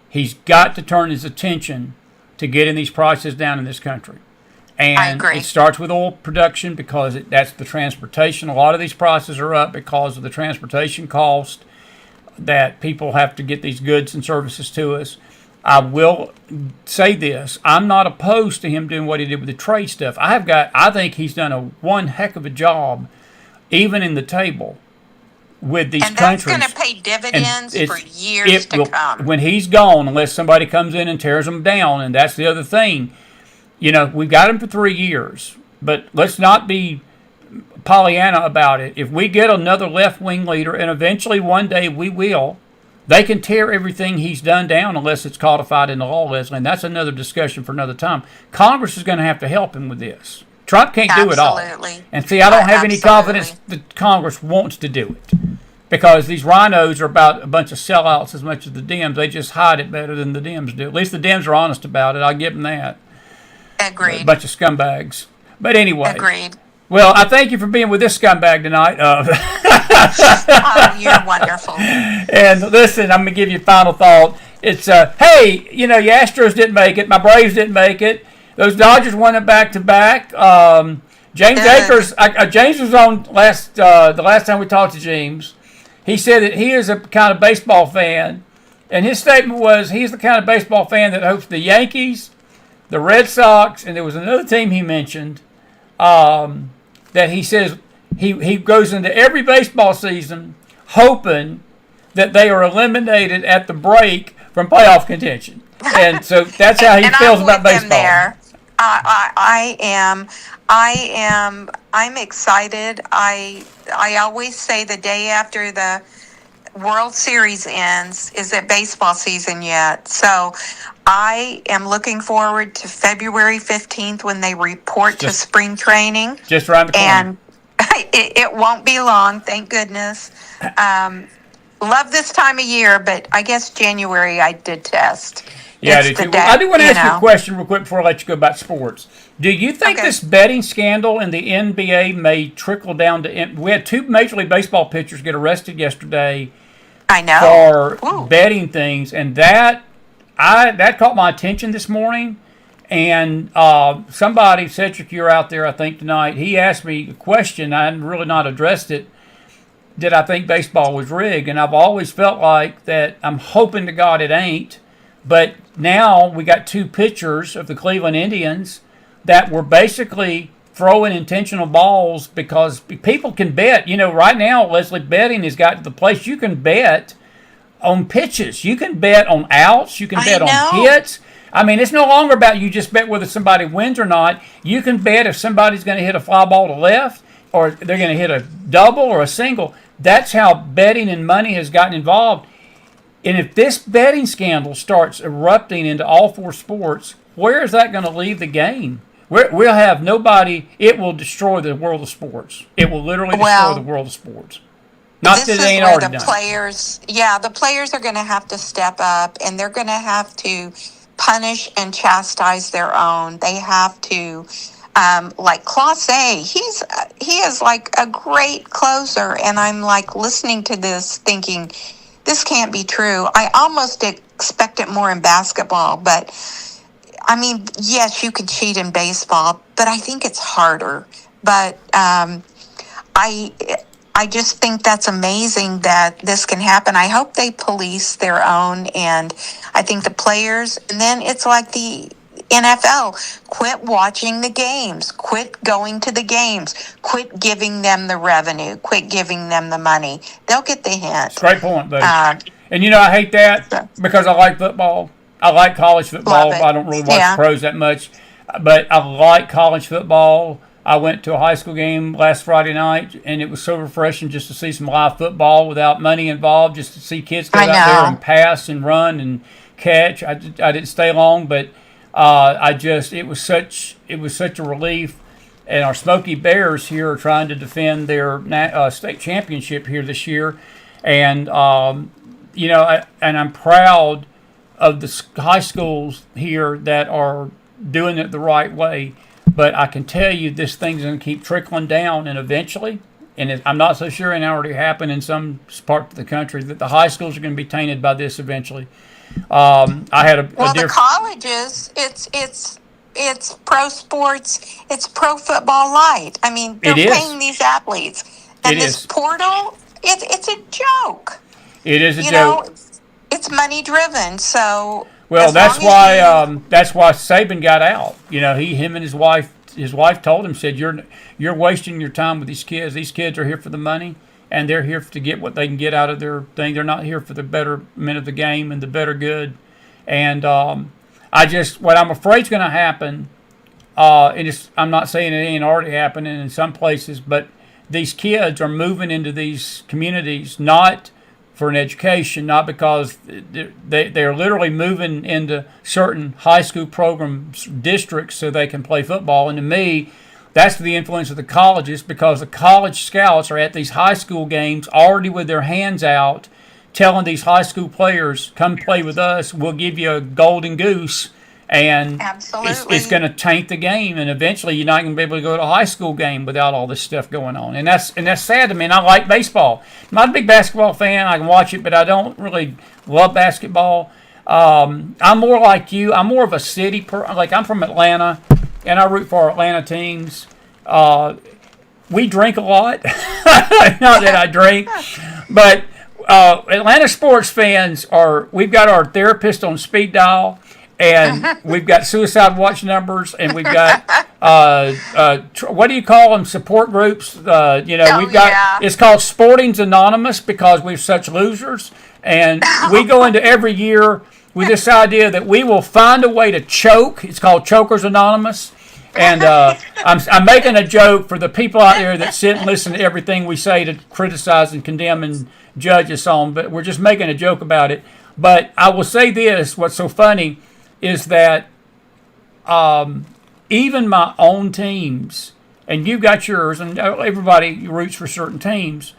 he's got to turn his attention to getting these prices down in this country. And I agree. It starts with oil production because that's the transportation. A lot of these prices are up because of the transportation cost that people have to get these goods and services to us. I will say this. I'm not opposed to him doing what he did with the trade stuff. I think he's done one heck of a job, even in the table, with these countries. And that's going to pay dividends for years to come. When he's gone, unless somebody comes in and tears them down, and that's the other thing. You know, we've got him for 3 years, but let's not be Pollyanna about it. If we get another left-wing leader, and eventually one day we will, they can tear everything he's done down unless it's codified in the law, Leslie, and that's another discussion for another time. Congress is going to have to help him with this. Trump can't do it all. And see, I don't have any confidence that Congress wants to do it, because these rhinos are about a bunch of sellouts as much as the Dems. They just hide it better than the Dems do. At least the Dems are honest about it. I'll give them that. Agreed. A bunch of scumbags. But anyway. Agreed. Well, I thank you for being with this scumbag tonight. Oh, you're wonderful. And listen, I'm going to give you a final thought. It's, hey, you know, your Astros didn't make it. My Braves didn't make it. Those Dodgers won it back-to-back. James Akers, James was on the last time we talked to James. He said that he is a kind of baseball fan. And his statement was he's the kind of baseball fan that hopes the Yankees, the Red Sox, and there was another team he mentioned that he says he goes into every baseball season hoping that they are eliminated at the break from playoff contention. And so that's how he feels about baseball. There. I'm excited. I always say the day after the World Series ends, is it baseball season yet? So I am looking forward to February 15th when they report to spring training. Just around the corner. And it won't be long, thank goodness. Love this time of year, but I guess January I detest. Yeah, I do want to ask you a question real quick before I let you go about sports. Do you think this betting scandal in the NBA may trickle down to... We had 2 Major League Baseball pitchers get arrested yesterday. I know. For betting things, and that caught my attention this morning. And somebody, Cedric, you're out there, I think, tonight. He asked me a question. I had really not addressed it. Did I think baseball was rigged? And I've always felt like that. I'm hoping to God it ain't. But now we got two pitchers of the Cleveland Indians that were basically throwing intentional balls because people can bet. You know, right now, Leslie, betting has got to the place you can bet on pitches. You can bet on outs. You can bet on hits. I mean, it's no longer about you just bet whether somebody wins or not. You can bet if somebody's going to hit a fly ball to left or they're going to hit a double or a single. That's how betting and money has gotten involved. And if this betting scandal starts erupting into all four sports, where is that going to leave the game? We'll have nobody. It will destroy the world of sports. It will literally destroy the world of sports. Not that it ain't already done. The players are going to have to step up, and they're going to have to punish and chastise their own. They have to, like Clase, he is like a great closer, and I'm like listening to this thinking, this can't be true. I almost expect it more in basketball, but I mean, yes, you can cheat in baseball, but I think it's harder. But I just think that's amazing that this can happen. I hope they police their own, and I think the players, and then it's like the NFL, quit watching the games, quit going to the games, quit giving them the revenue, quit giving them the money. They'll get the hint. Great point, buddy. And you know, I hate that because I like football. I like college football. I don't really watch pros that much, but I like college football. I went to a high school game last Friday night, and it was so refreshing just to see some live football without money involved, just to see kids go out there and pass and run and catch. I didn't stay long, but it was such a relief. And our Smoky Bears here are trying to defend their state championship here this year, and and I'm proud of the high schools here that are doing it the right way. But I can tell you this thing's going to keep trickling down, and eventually, and I'm not so sure it already happened in some parts of the country, that the high schools are going to be tainted by this eventually. I had the colleges, it's pro sports, it's pro football light. I mean, they're paying these athletes, and this portal, it's a joke. It is a joke. It's money driven, so. Well, that's why Saban got out. You know, him and his wife told him, said, you're wasting your time with these kids. These kids are here for the money, and they're here to get what they can get out of their thing. They're not here for the betterment of the game and the better good. And what I'm afraid is going to happen, I'm not saying it ain't already happening in some places, but these kids are moving into these communities not for an education, not because they're literally moving into certain high school programs, districts, so they can play football. And to me, that's the influence of the colleges, because the college scouts are at these high school games already with their hands out, telling these high school players, come play with us, we'll give you a golden goose. And it's going to taint the game, and eventually you're not going to be able to go to a high school game without all this stuff going on. And that's sad to me. And I like baseball. I'm not a big basketball fan. I can watch it, but I don't really love basketball. I'm more like you. I'm more of a city like I'm from Atlanta, and I root for our Atlanta teams. We drink a lot. Not that I drink, but Atlanta sports fans we've got our therapist on speed dial. And we've got suicide watch numbers, and we've got what do you call them? Support groups. It's called Sporting's Anonymous because we're such losers, and we go into every year with this idea that we will find a way to choke. It's called Chokers Anonymous, and I'm making a joke for the people out there that sit and listen to everything we say to criticize and condemn and judge us on. But we're just making a joke about it. But I will say this: what's so funny is that even my own teams, and you've got yours, and everybody roots for certain teams,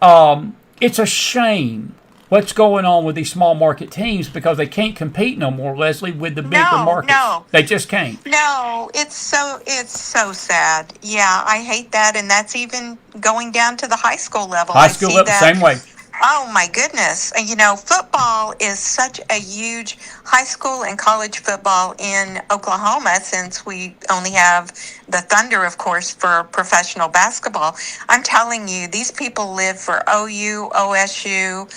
it's a shame what's going on with these small market teams because they can't compete no more, Leslie, with the bigger markets. No. They just can't. No, it's so sad. Yeah, I hate that, and that's even going down to the high school level. High school level, same way. Oh my goodness. Football is such a huge high school and college football in Oklahoma, since we only have the Thunder, of course, for professional basketball. I'm telling you, these people live for OU, OSU,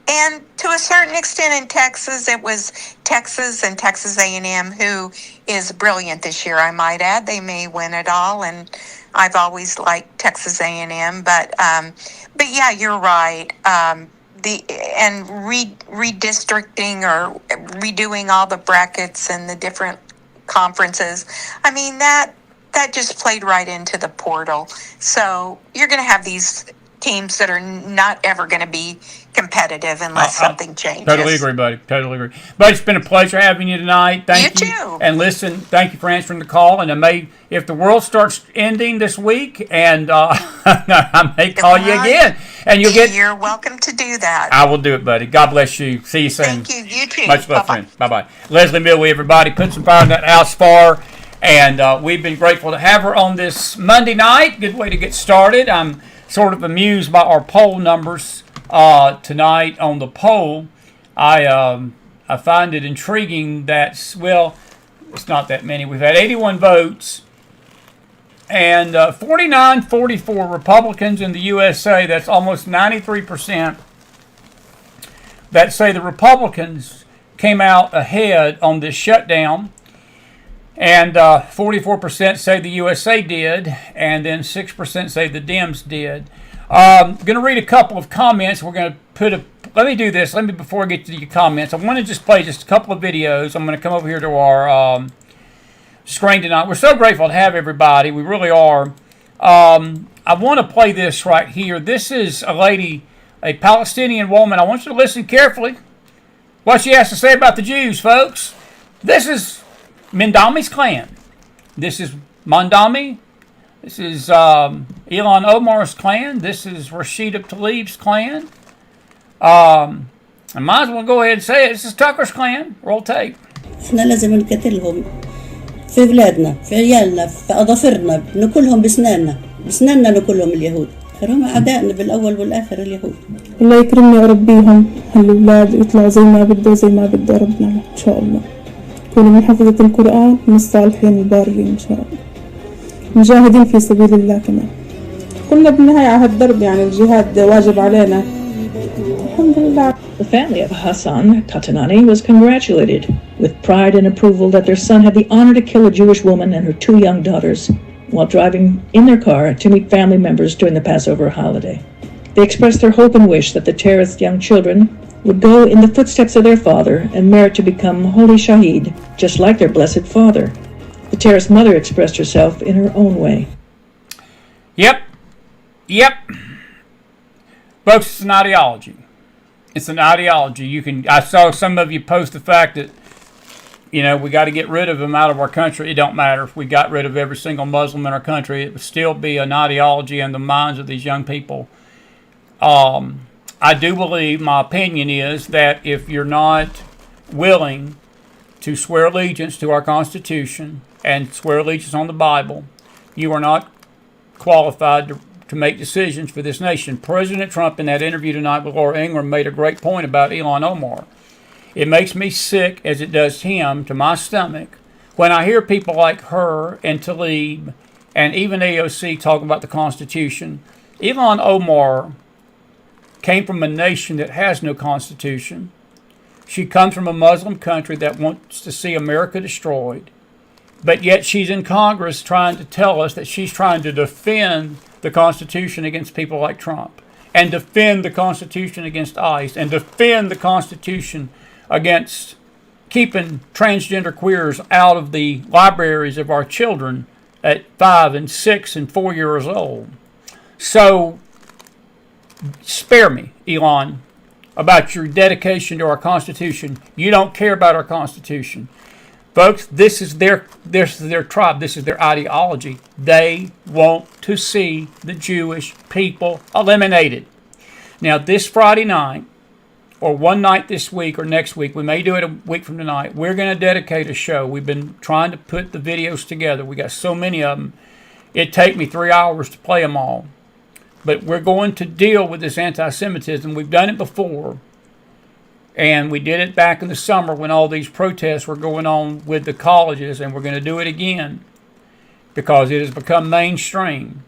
and to a certain extent in Texas. It was Texas and Texas A&M, who is brilliant this year, I might add. They may win it all, and I've always liked Texas A&M, but yeah, you're right. Redistricting or redoing all the brackets and the different conferences. I mean, that just played right into the portal. So you're going to have these teams that are not ever going to be competitive unless something changes. Totally agree, buddy. Totally agree. But it's been a pleasure having you tonight. Thank you. You too. And listen, thank you for answering the call. And if the world starts ending this week, and I may call you again, and You're welcome to do that. I will do it, buddy. God bless you. See you soon. Thank you. You too. Much love, Bye-bye. friend. Bye-bye. Leslie Millway, everybody. Put some fire in that house fire. And we've been grateful to have her on this Monday night. Good way to get started. I'm sort of amused by our poll numbers tonight on the poll. I find it intriguing that, it's not that many. We've had 81 votes, and 49-44 Republicans in the USA. That's almost 93% that say the Republicans came out ahead on this shutdown. And 44% say the USA did, and then 6% say the Dems did. I'm going to read a couple of comments. We're going to let me do this. Before I get to your comments, I want to just play just a couple of videos. I'm going to come over here to our screen tonight. We're so grateful to have everybody. We really are. I want to play this right here. This is a lady, a Palestinian woman. I want you to listen carefully. What she has to say about the Jews, folks. This is Mindami's clan. This is Mandami. This is Ilhan Omar's clan. This is Rashida Tlaib's clan. I might as well go ahead and say it. This is Tucker's clan. Roll tape. احنا لازم نقتلهم في بلادنا، في عيالنا، في أظافرنا، ناكلهم بسناننا ناكلهم اليهود. هم أعدائنا بالأول والآخر اليهود. الله يكرمني ويربيهم، هالأولاد يطلعوا زي ما بده ربنا إن شاء الله. كونوا من حفظة القرآن، من الصالحين البارين إن شاء الله. مجاهدين في سبيل الله كمان. قلنا بالنهاية على هالدرب الجهاد واجب علينا. الحمد لله. The family of Hassan Katanani was congratulated with pride and approval that their son had the honor to kill a Jewish woman and her 2 young daughters while driving in their car to meet family members during the Passover holiday. They expressed their hope and wish that the terrorist young children would go in the footsteps of their father and merit to become holy shaheed, just like their blessed father. The terrorist mother expressed herself in her own way. Yep. Folks, it's an ideology. It's an ideology. I saw some of you post the fact that, we got to get rid of them out of our country. It don't matter if we got rid of every single Muslim in our country. It would still be an ideology in the minds of these young people. I do believe, my opinion is that if you're not willing to swear allegiance to our Constitution and swear allegiance on the Bible, you are not qualified to make decisions for this nation. President Trump, in that interview tonight with Laura Ingraham, made a great point about Ilhan Omar. It makes me sick, as it does him, to my stomach, when I hear people like her and Tlaib and even AOC talk about the Constitution. Ilhan Omar came from a nation that has no constitution. She comes from a Muslim country that wants to see America destroyed. But yet she's in Congress trying to tell us that she's trying to defend the Constitution against people like Trump, and defend the Constitution against ICE, and defend the Constitution against keeping transgender queers out of the libraries of our children at 5 and 6 and 4 years old. So, spare me, Elon, about your dedication to our Constitution. You don't care about our Constitution. Folks, this is their tribe. This is their ideology. They want to see the Jewish people eliminated. Now, this Friday night, or one night this week or next week, we may do it a week from tonight, we're going to dedicate a show. We've been trying to put the videos together. We got so many of them. It'd take me 3 hours to play them all. But we're going to deal with this anti-Semitism. We've done it before. And we did it back in the summer when all these protests were going on with the colleges. And we're going to do it again because it has become mainstream.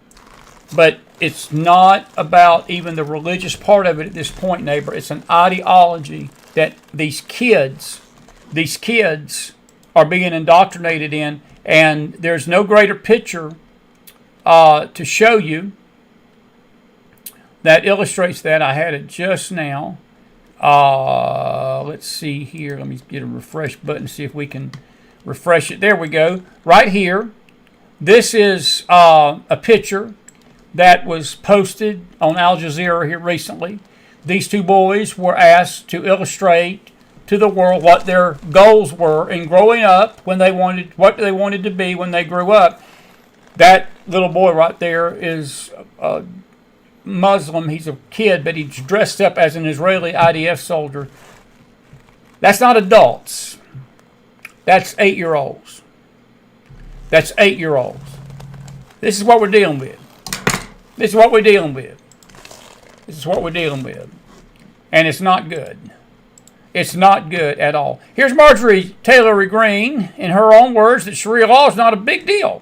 But it's not about even the religious part of it at this point, neighbor. It's an ideology that these kids are being indoctrinated in. And there's no greater picture to show you that illustrates that. I had it just now. Let's see here. Let me get a refresh button, see if we can refresh it. There we go. Right here. This is a picture that was posted on Al Jazeera here recently. These two boys were asked to illustrate to the world what their goals were in growing up, what they wanted to be when they grew up. That little boy right there is Muslim. He's a kid, but he's dressed up as an Israeli IDF soldier. That's not adults. That's 8-year-olds. That's 8-year-olds. This is what we're dealing with. This is what we're dealing with. This is what we're dealing with. And it's not good. It's not good at all. Here's Marjorie Taylor Greene, in her own words, that Sharia law is not a big deal.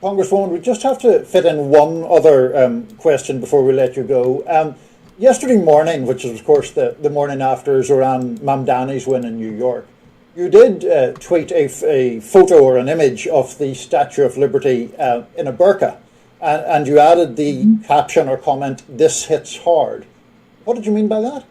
Congresswoman, we just have to fit in one other question before we let you go. Yesterday morning, which is of course the morning after Zoran Mamdani's win in New York, you did tweet a photo or an image of the Statue of Liberty in a burqa, and you added the caption or comment, "This hits hard." What did you mean by that?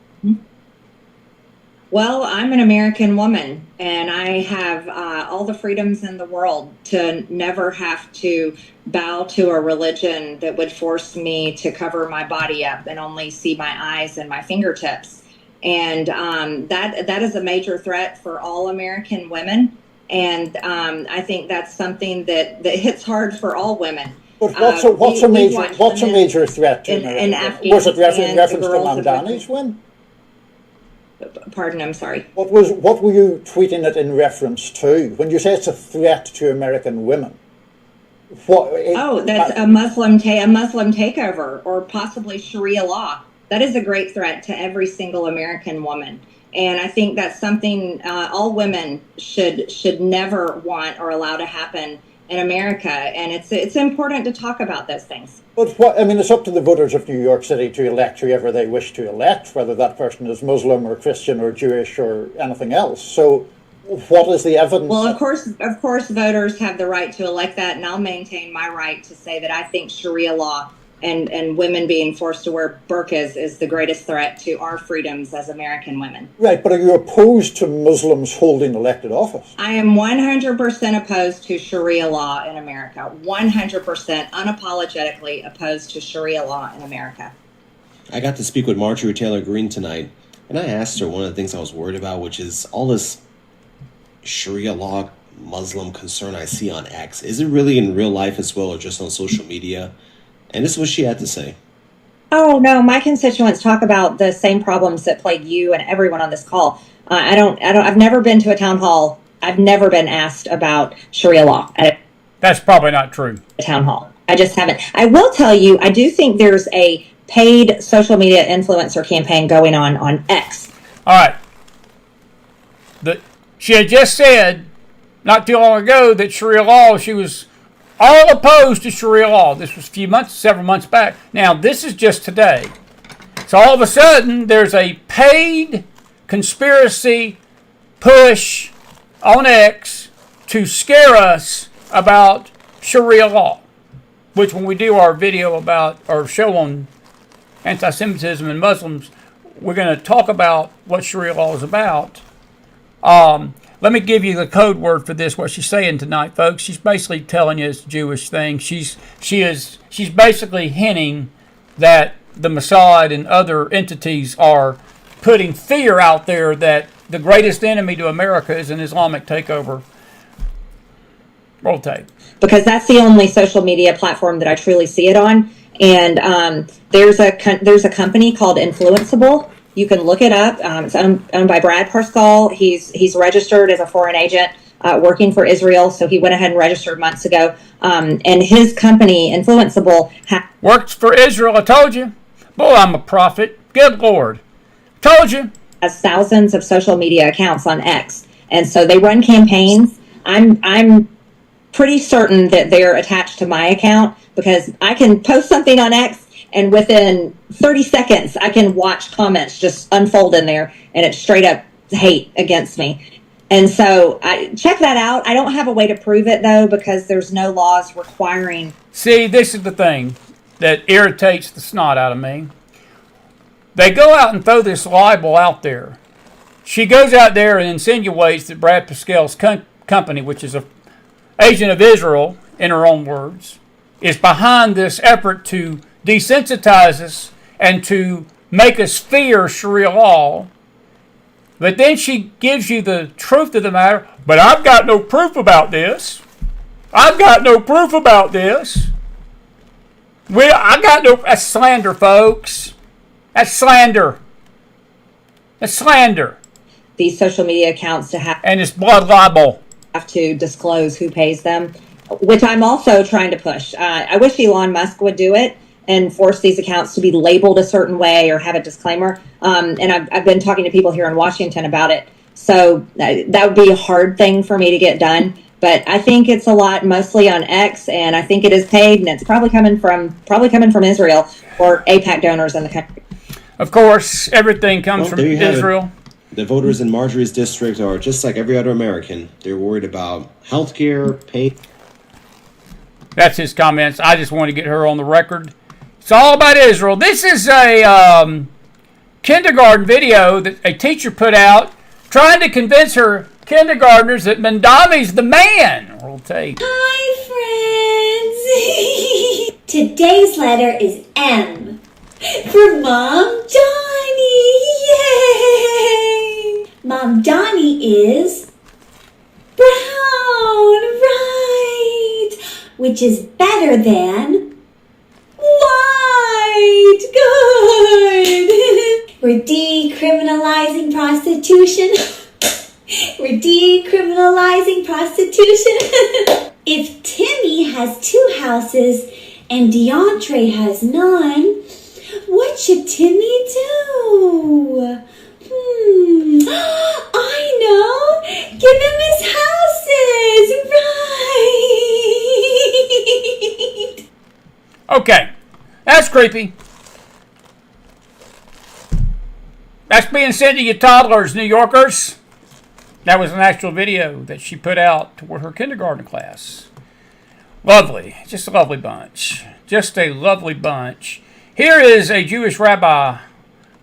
Well, I'm an American woman, and I have all the freedoms in the world to never have to bow to a religion that would force me to cover my body up and only see my eyes and my fingertips. And that is a major threat for all American women. And I think that's something that hits hard for all women. But what's a major threat to America? Was it reference to Mamdani's win? Pardon, I'm sorry. What were you tweeting it in reference to? When you say it's a threat to American women, that's a Muslim takeover or possibly Sharia law. That is a great threat to every single American woman. And I think that's something all women should never want or allow to happen in America. And it's important to talk about those things. But it's up to the voters of New York City to elect whoever they wish to elect, whether that person is Muslim or Christian or Jewish or anything else. So what is the evidence? Well, of course, voters have the right to elect that, and I'll maintain my right to say that I think Sharia law and women being forced to wear burqas is the greatest threat to our freedoms as American women. Right, but are you opposed to Muslims holding elected office? I am 100% opposed to Sharia law in America. 100% unapologetically opposed to Sharia law in America. I got to speak with Marjorie Taylor Greene tonight, and I asked her one of the things I was worried about, which is all this Sharia law Muslim concern I see on X. Is it really in real life as well, or just on social media? And this is what she had to say. Oh, no, my constituents talk about the same problems that plague you and everyone on this call. I've never been to a town hall. I've never been asked about Sharia law at That's probably not true. a town hall. I just haven't. I will tell you, I do think there's a paid social media influencer campaign going on X. All right. She had just said not too long ago that Sharia law, she was all opposed to Sharia law. This was several months back. Now, this is just today. So all of a sudden, there's a paid conspiracy push on X to scare us about Sharia law, which when we do our video about, or show on anti-Semitism and Muslims, we're going to talk about what Sharia law is about. Let me give you the code word for this, what she's saying tonight, folks. She's basically telling you it's a Jewish thing. She's basically hinting that the Mossad and other entities are putting fear out there that the greatest enemy to America is an Islamic takeover. Roll tape. Because that's the only social media platform that I truly see it on. And there's a company called Influenceable. You can look it up. It's owned by Brad Parscale. He's registered as a foreign agent working for Israel. So he went ahead and registered months ago. And his company, Influenceable, Works for Israel, I told you. Boy, I'm a prophet. Good Lord. Told you. Has thousands of social media accounts on X, and so they run campaigns. I'm pretty certain that they're attached to my account, because I can post something on X and within 30 seconds I can watch comments just unfold in there, and it's straight up hate against me. And so I check that out. I don't have a way to prove it though, because there's no laws requiring. See, this is the thing that irritates the snot out of me. They go out and throw this libel out there. She goes out there and insinuates that Brad Pascal's company, which is an agent of Israel, in her own words, is behind this effort to desensitize us and to make us fear Sharia law. But then she gives you the truth of the matter. But I've got no proof about this. I've got no proof about this. That's slander, folks. That's slander. That's slander. These social media accounts to have, and it's blood libel. Have to disclose who pays them, which I'm also trying to push. I wish Elon Musk would do it and force these accounts to be labeled a certain way or have a disclaimer. And I've been talking to people here in Washington about it. So that would be a hard thing for me to get done. But I think it's a lot, mostly on X, and I think it is paid, and it's probably coming from Israel or AIPAC donors in the country. Of course, everything comes from Israel. The voters in Marjorie's district are just like every other American. They're worried about health care, pay. That's his comments. I just want to get her on the record. It's all about Israel. This is a kindergarten video that a teacher put out trying to convince her kindergartners that Mandami's the man. We'll take. Hi, friends. Today's letter is M. For Mom Donnie, yay! Mom Donnie is brown, right? Which is better than white, good! We're decriminalizing prostitution. We're decriminalizing prostitution. If Timmy has 2 houses and DeAndre has none, what should Timmy do? I know. Give him his houses, right? Okay, that's creepy. That's being sent to you toddlers, New Yorkers. That was an actual video that she put out to her kindergarten class. Lovely. Just a lovely bunch. Just a lovely bunch. Here is a Jewish rabbi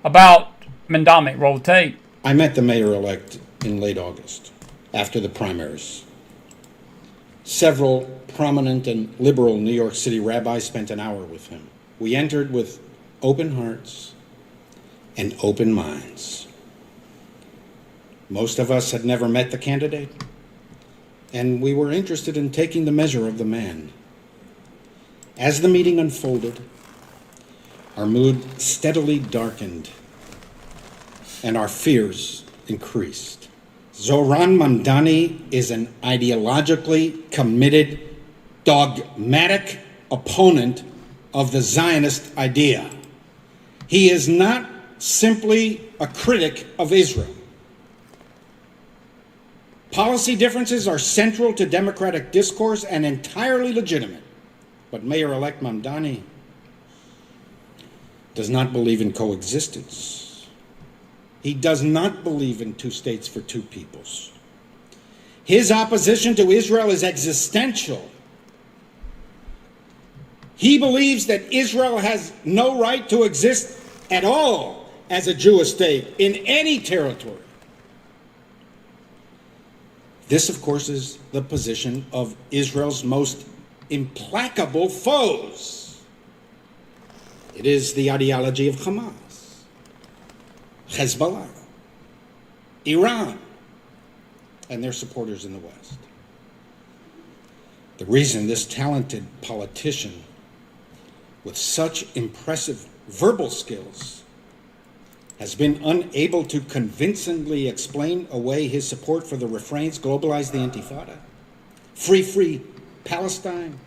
about Mandami. Roll the tape. I met the mayor-elect in late August, after the primaries. Several prominent and liberal New York City rabbis spent an hour with him. We entered with open hearts and open minds. Most of us had never met the candidate, and we were interested in taking the measure of the man. As the meeting unfolded, our mood steadily darkened, and our fears increased. Zohran Mamdani is an ideologically committed, dogmatic opponent of the Zionist idea. He is not simply a critic of Israel. Policy differences are central to democratic discourse and entirely legitimate. But Mayor-elect Mamdani does not believe in coexistence. He does not believe in 2 states for 2 peoples. His opposition to Israel is existential. He believes that Israel has no right to exist at all as a Jewish state in any territory. This, of course, is the position of Israel's most implacable foes. It is the ideology of Hamas, Hezbollah, Iran, and their supporters in the West. The reason this talented politician with such impressive verbal skills has been unable to convincingly explain away his support for the refrains globalize the Intifada, free Palestine,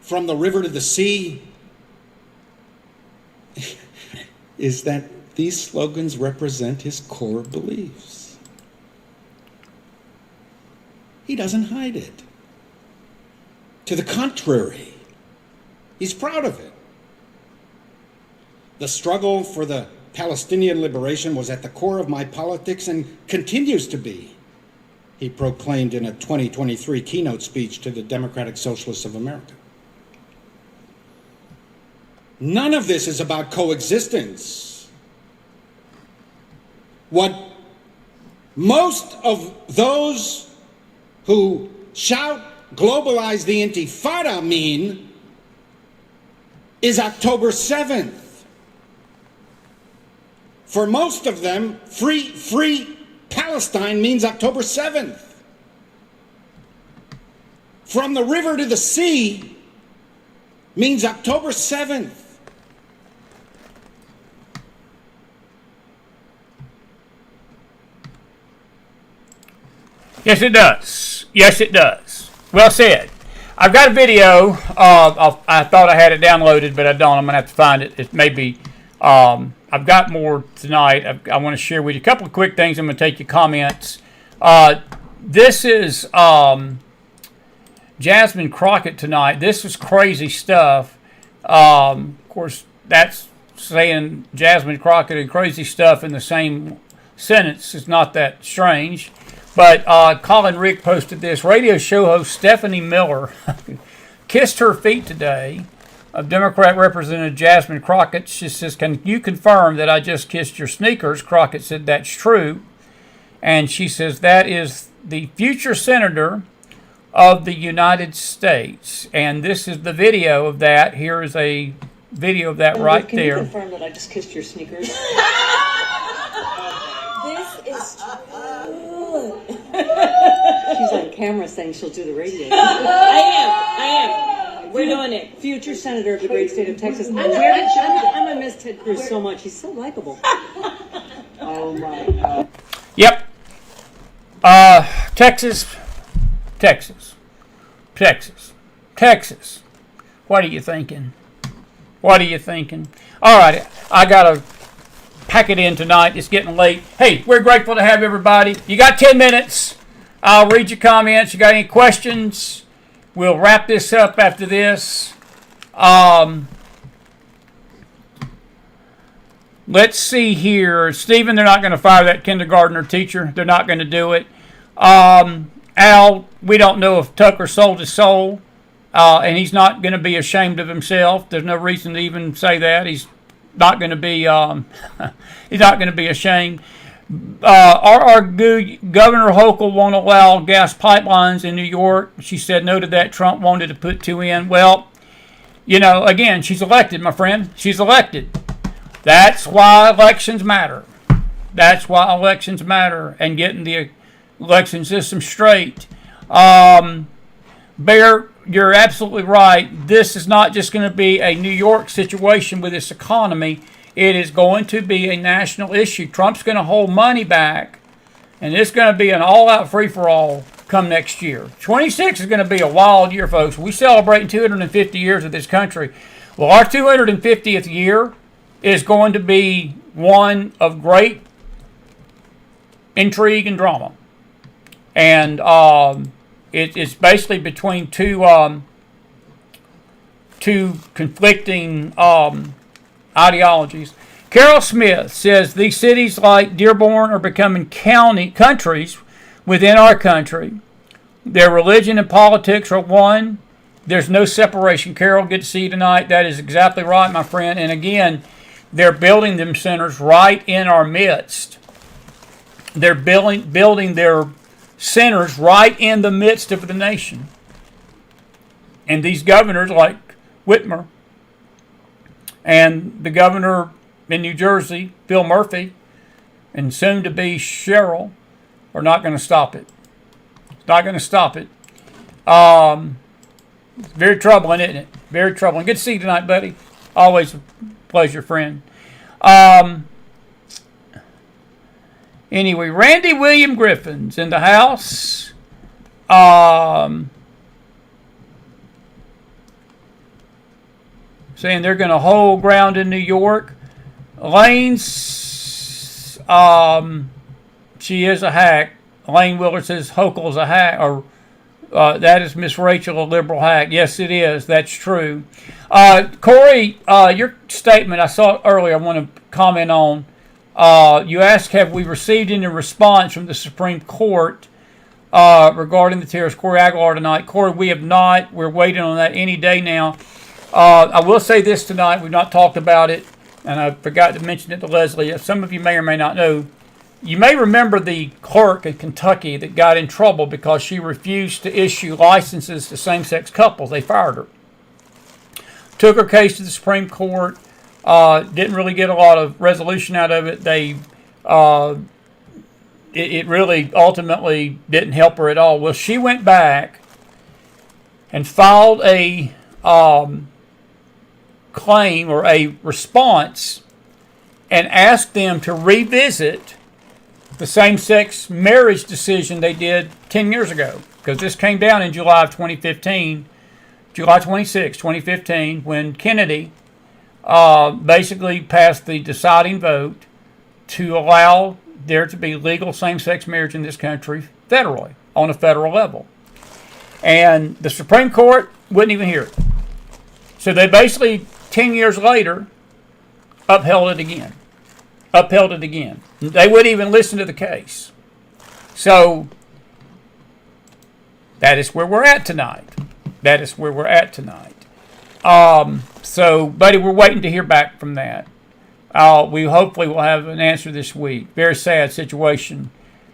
from the river to the sea, is that these slogans represent his core beliefs. He doesn't hide it. To the contrary, he's proud of it. The struggle for the Palestinian liberation was at the core of my politics and continues to be, he proclaimed in a 2023 keynote speech to the Democratic Socialists of America. None of this is about coexistence. What most of those who shout globalize the Intifada mean is October 7th. For most of them, free Palestine means October 7th. From the river to the sea means October 7th. Yes, it does. Yes, it does. Well said. I've got a video. I thought I had it downloaded, but I don't. I'm going to have to find it. It may be. I've got more tonight. I want to share with you a couple of quick things. I'm going to take your comments. This is Jasmine Crockett tonight. This is crazy stuff. Of course, that's saying Jasmine Crockett and crazy stuff in the same sentence is not that strange. But Colin Rick posted this. Radio show host Stephanie Miller kissed her feet today of Democrat Representative Jasmine Crockett. She says, "Can you confirm that I just kissed your sneakers?" Crockett said, "That's true." And she says, "That is the future senator of the United States." And this is the video of that. Here is a video of that right Can there. Can you confirm that I just kissed your sneakers? This is true. She's on camera saying she'll do the radio. I am. We're doing it. Future senator of the great state of Texas. I'm gonna miss Ted Cruz so much. He's so likable. Oh my God. Yep. Texas. What are you thinking? What are you thinking? All right, I gotta pack it in tonight. It's getting late. Hey, we're grateful to have everybody. You got 10 minutes. I'll read your comments. You got any questions? We'll wrap this up after this. Let's see here. Stephen, they're not going to fire that kindergartner teacher. They're not going to do it. Al, we don't know if Tucker sold his soul, and he's not going to be ashamed of himself. There's no reason to even say that. He's not going to be. He's not going to be ashamed. Governor Hochul won't allow gas pipelines in New York. She said no to that. Trump wanted to put 2 in. Well, you know, again, she's elected, my friend. She's elected. That's why elections matter. That's why elections matter, and getting the election system straight. Bear, you're absolutely right. This is not just going to be a New York situation with this economy. It is going to be a national issue. Trump's going to hold money back, and it's going to be an all-out free-for-all come next year. 26 is going to be a wild year, folks. We celebrate 250 years of this country. Well, our 250th year is going to be one of great intrigue and drama. And it's basically between two conflicting ideologies. Carol Smith says these cities like Dearborn are becoming countries within our country. Their religion and politics are one. There's no separation. Carol, good to see you tonight. That is exactly right, my friend. And again, they're building them centers right in our midst. They're building their centers right in the midst of the nation. And these governors like Whitmer and the governor in New Jersey, Phil Murphy, and soon to be Cheryl, are not going to stop it. It's not going to stop it. It's very troubling, isn't it? Very troubling. Good to see you tonight, buddy. Always a pleasure, friend. Anyway, Randy William Griffin's in the house. saying they're going to hold ground in New York. Lane's, she is a hack. Lane Willard says Hochul's a hack, or that is Miss Rachel, a liberal hack. Yes, it is. That's true. Corey, your statement I saw earlier, I want to comment on. You asked, have we received any response from the Supreme Court regarding the tariffs? Corey Aguilar tonight. Corey, we have not. We're waiting on that any day now. I will say this tonight. We've not talked about it, and I forgot to mention it to Leslie. Some of you may or may not know. You may remember the clerk in Kentucky that got in trouble because she refused to issue licenses to same-sex couples. They fired her. Took her case to the Supreme Court. Didn't really get a lot of resolution out of it. It really ultimately didn't help her at all. Well, she went back and filed a claim or a response and asked them to revisit the same-sex marriage decision they did 10 years ago, because this came down in July of 2015, July 26, 2015, when Kennedy basically passed the deciding vote to allow there to be legal same-sex marriage in this country federally, on a federal level. And the Supreme Court wouldn't even hear it. So they basically, 10 years later, upheld it again. They wouldn't even listen to the case. So that is where we're at tonight. So, buddy, we're waiting to hear back from that. We hopefully will have an answer this week. Very sad situation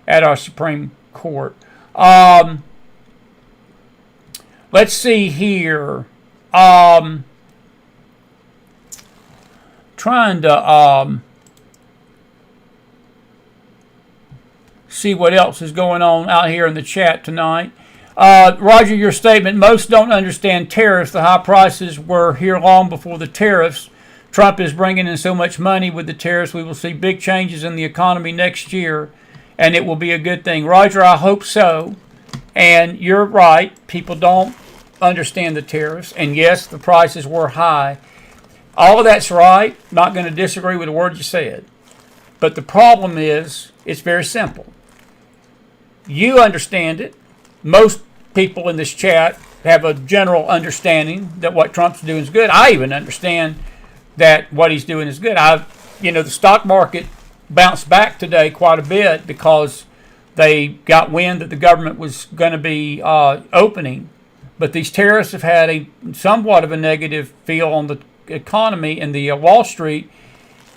at our Supreme Court. Let's see here. Trying to see what else is going on out here in the chat tonight. Roger, your statement, most don't understand tariffs. The high prices were here long before the tariffs. Trump is bringing in so much money with the tariffs. We will see big changes in the economy next year, and it will be a good thing. Roger, I hope so. And you're right. People don't understand the tariffs. And yes, the prices were high. All of that's right. Not going to disagree with a word you said. But the problem is, it's very simple. You understand it. Most people in this chat have a general understanding that what Trump's doing is good. I even understand that what he's doing is good. The stock market bounced back today quite a bit because they got wind that the government was going to be opening. But these tariffs have had somewhat of a negative feel on the economy and the Wall Street.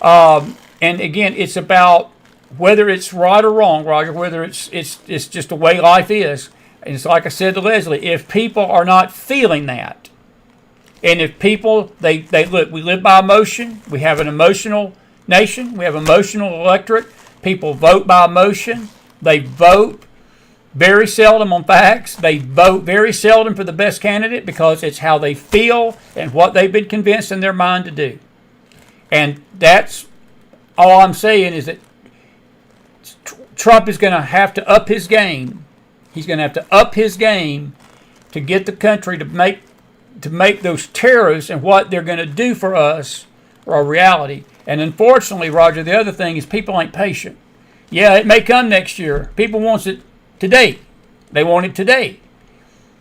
And again, it's about whether it's right or wrong, Roger, whether it's just the way life is. And it's like I said to Leslie, if people are not feeling that, and if people, they look, we live by emotion, we have an emotional nation, we have emotional electorate, people vote by emotion, they vote very seldom on facts, they vote very seldom for the best candidate because it's how they feel and what they've been convinced in their mind to do. And that's all I'm saying is that Trump is going to have to up his game. He's going to have to up his game to get the country to make those tariffs and what they're going to do for us a reality. And unfortunately, Roger, the other thing is people ain't patient. Yeah, it may come next year. People want it today. They want it today.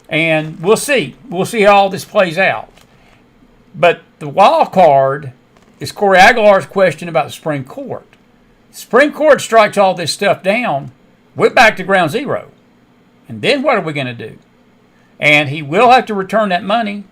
And we'll see. We'll see how all this plays out. But the wild card is Corey Aguilar's question about the Supreme Court. The Supreme Court strikes all this stuff down. We're back to ground zero. And then what are we going to do? And he will have to return that money.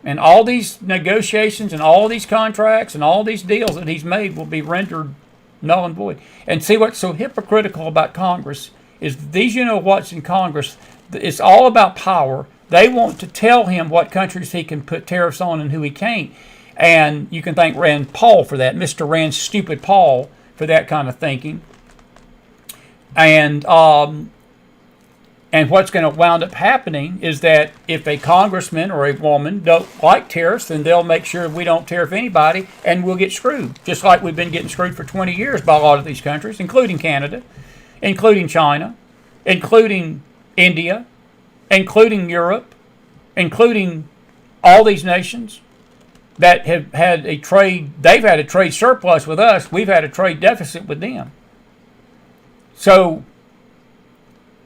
And all these negotiations and all these contracts and all these deals that he's made will be rendered null and void. And see what's so hypocritical about Congress is these, what's in Congress, it's all about power. They want to tell him what countries he can put tariffs on and who he can't. And you can thank Rand Paul for that, Mr. Rand Stupid Paul, for that kind of thinking. And what's going to wound up happening is that if a congressman or a woman don't like tariffs, then they'll make sure we don't tariff anybody and we'll get screwed. Just like we've been getting screwed for 20 years by a lot of these countries, including Canada, including China, including India, including Europe, including all these nations. that have had a trade, they've had a trade surplus with us. We've had a trade deficit with them. So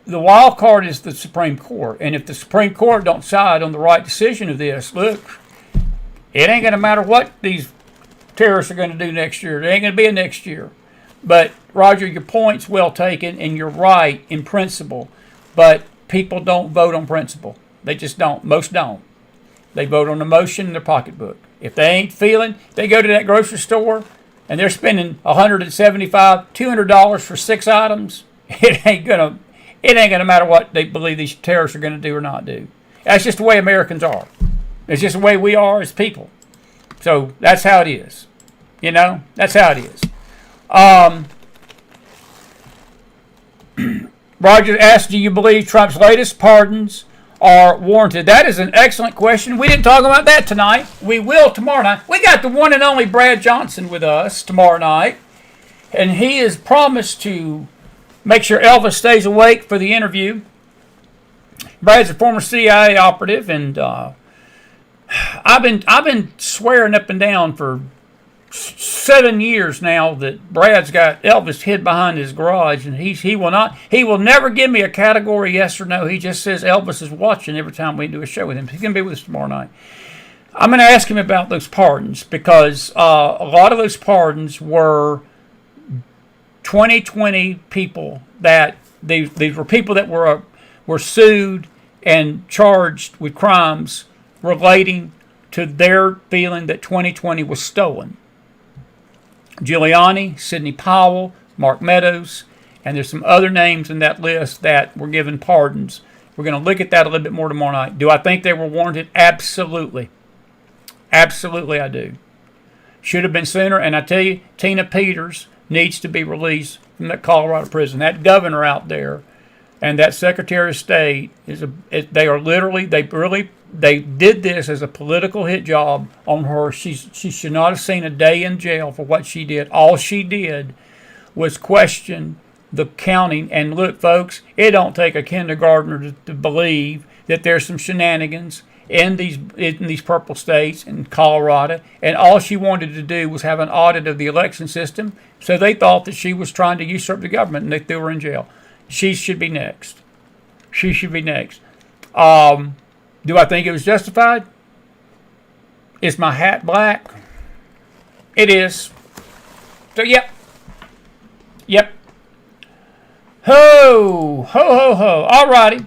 the wild card is the Supreme Court. And if the Supreme Court don't side on the right decision of this, look, it ain't going to matter what these terrorists are going to do next year. It ain't going to be a next year. But, Roger, your point's well taken, and you're right in principle. But people don't vote on principle. They just don't. Most don't. They vote on emotion in their pocketbook. If they ain't feeling, they go to that grocery store, and they're spending $175, $200 for 6 items. It ain't gonna matter what they believe these terrorists are gonna do or not do. That's just the way Americans are. It's just the way we are as people. So that's how it is. You know, that's how it is. Roger asked, do you believe Trump's latest pardons are warranted? That is an excellent question. We didn't talk about that tonight. We will tomorrow night. We got the one and only Brad Johnson with us tomorrow night. And he has promised to make sure Elvis stays awake for the interview. Brad's a former CIA operative, and I've been swearing up and down for 7 years now that Brad's got Elvis hid behind his garage, and he will never give me a category yes or no. He just says Elvis is watching every time we do a show with him. He's going to be with us tomorrow night. I'm going to ask him about those pardons, because a lot of those pardons were 2020 people that these were people that were sued and charged with crimes relating to their feeling that 2020 was stolen. Giuliani, Sidney Powell, Mark Meadows, and there's some other names in that list that were given pardons. We're going to look at that a little bit more tomorrow night. Do I think they were warranted? Absolutely. Absolutely I do. Should have been sooner, and I tell you, Tina Peters needs to be released from that Colorado prison. That governor out there and that Secretary of State they did this as a political hit job on her. She should not have seen a day in jail for what she did. All she did was question the counting. And look, folks, it don't take a kindergartner to believe that there's some shenanigans in these purple states in Colorado. And all she wanted to do was have an audit of the election system. So they thought that she was trying to usurp the government, and they threw her in jail. She should be next. She should be next. Do I think it was justified? Is my hat black? It is. So, yep. Yep. Ho, ho, ho, ho. All righty.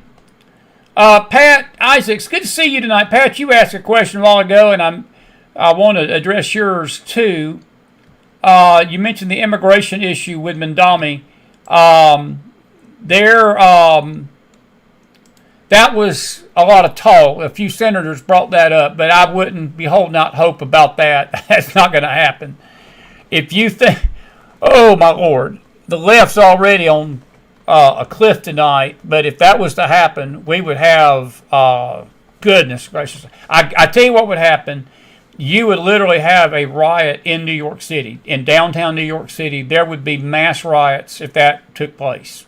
Pat Isaacs, good to see you tonight. Pat, you asked a question a while ago, and I want to address yours too. You mentioned the immigration issue with Mandami. That was a lot of talk. A few senators brought that up, but I wouldn't be holding out hope about that. That's not going to happen. If you think, oh my Lord, the left's already on a cliff tonight, but if that was to happen, we would have, goodness gracious. I tell you what would happen. You would literally have a riot in New York City. In downtown New York City, there would be mass riots if that took place.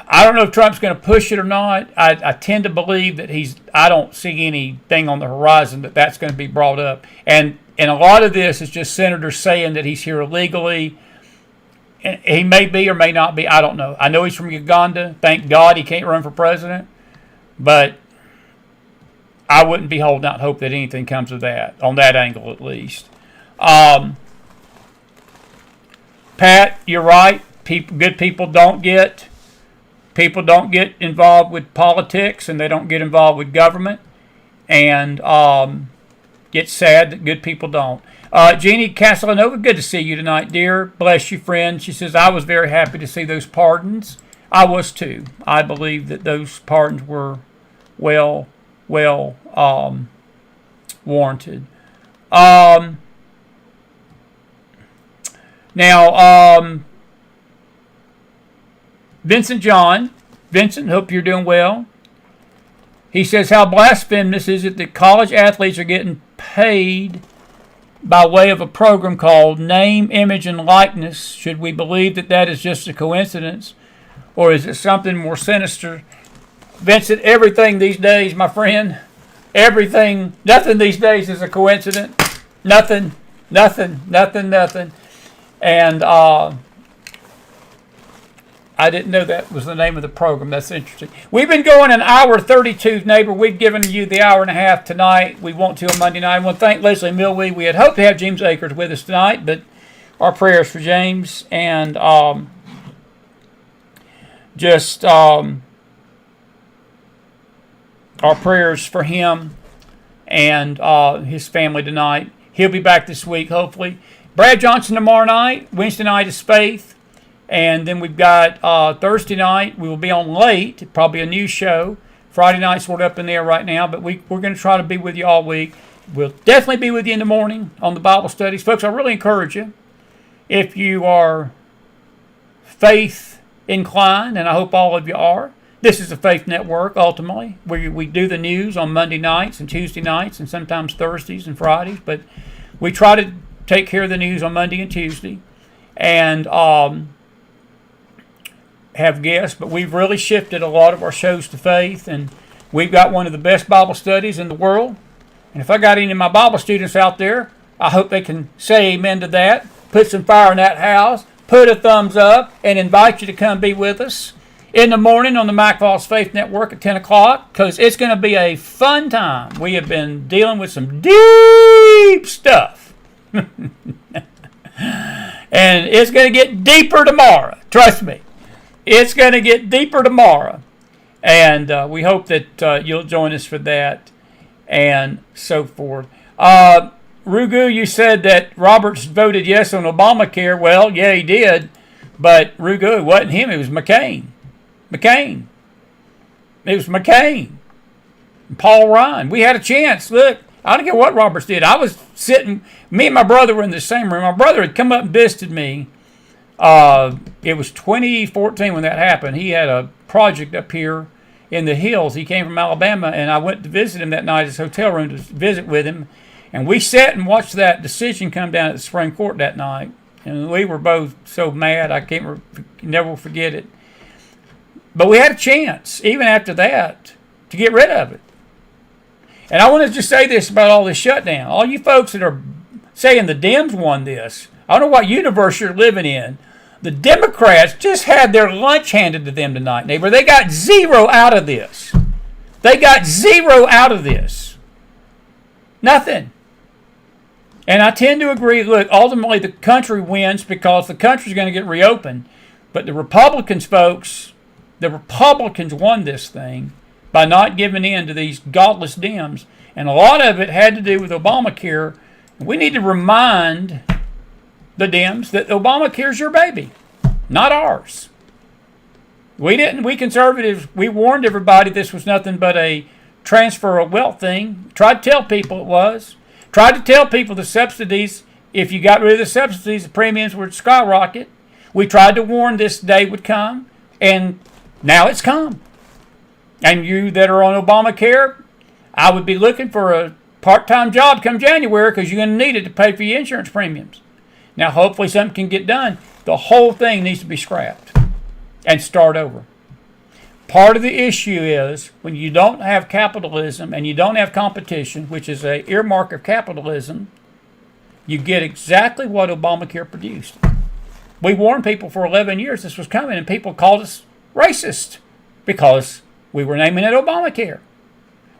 I don't know if Trump's going to push it or not. I tend to believe that I don't see anything on the horizon that's going to be brought up. And a lot of this is just senators saying that he's here illegally. He may be or may not be. I don't know. I know he's from Uganda. Thank God he can't run for president. But I wouldn't be holding out hope that anything comes of that, on that angle at least. Pat, you're right. Good people don't get involved with politics, and they don't get involved with government. And it's sad that good people don't. Jeannie Castellanova, good to see you tonight, dear. Bless you, friend. She says, I was very happy to see those pardons. I was too. I believe that those pardons were well warranted. Now, Vincent, hope you're doing well. He says, how blasphemous is it that college athletes are getting paid by way of a program called Name, Image, and Likeness? Should we believe that is just a coincidence, or is it something more sinister? Vincent, everything these days, my friend, Everything, nothing these days is a coincidence. Nothing. And I didn't know that was the name of the program. That's interesting. We've been going an hour 32, neighbor. We've given you the hour and a half tonight. We want to on Monday night. I want to thank Leslie Milwee. We had hoped to have James Akers with us tonight, but our prayers for James and our prayers for him and his family tonight. He'll be back this week, hopefully. Brad Johnson tomorrow night. Wednesday night is Faith. And then we've got Thursday night. We will be on late, probably a new show. Friday night's sort of up in there right now, but we're going to try to be with you all week. We'll definitely be with you in the morning on the Bible studies. Folks, I really encourage you, if you are faith inclined, and I hope all of you are, this is a faith network, ultimately. We do the news on Monday nights and Tuesday nights and sometimes Thursdays and Fridays, but we try to take care of the news on Monday and Tuesday and have guests, but we've really shifted a lot of our shows to faith, and we've got one of the best Bible studies in the world. And if I got any of my Bible students out there, I hope they can say amen to that, put some fire in that house, put a thumbs up, and invite you to come be with us in the morning on the Mike Voss Faith Network at 10 o'clock, because it's going to be a fun time. We have been dealing with some deep stuff. And it's going to get deeper tomorrow. Trust me. It's going to get deeper tomorrow. And we hope that you'll join us for that and so forth. Rugu, you said that Roberts voted yes on Obamacare. Well, yeah, he did. But Rugu, it wasn't him. It was McCain. It was McCain. And Paul Ryan. We had a chance. Look, I don't care what Roberts did. I was sitting, me and my brother were in the same room. My brother had come up and visited me. It was 2014 when that happened. He had a project up here in the hills. He came from Alabama, and I went to visit him that night at his hotel room to visit with him. And we sat and watched that decision come down at the Supreme Court that night. And we were both so mad, I can't never forget it. But we had a chance, even after that, to get rid of it. And I want to just say this about all this shutdown. All you folks that are saying the Dems won this, I don't know what universe you're living in. The Democrats just had their lunch handed to them tonight, neighbor. They got zero out of this. Nothing. And I tend to agree, look, ultimately the country wins because the country's going to get reopened. But the Republicans, folks, the Republicans won this thing by not giving in to these godless Dems. And a lot of it had to do with Obamacare. We need to remind the Dems that Obamacare's your baby, not ours. We conservatives, we warned everybody this was nothing but a transfer of wealth thing. Tried to tell people it was. Tried to tell people the subsidies, if you got rid of the subsidies, the premiums would skyrocket. We tried to warn this day would come, and now it's come. And you that are on Obamacare, I would be looking for a part-time job come January because you're going to need it to pay for your insurance premiums. Now, hopefully something can get done. The whole thing needs to be scrapped and start over. Part of the issue is when you don't have capitalism and you don't have competition, which is an earmark of capitalism, you get exactly what Obamacare produced. We warned people for 11 years this was coming, and people called us racist because we were naming it Obamacare.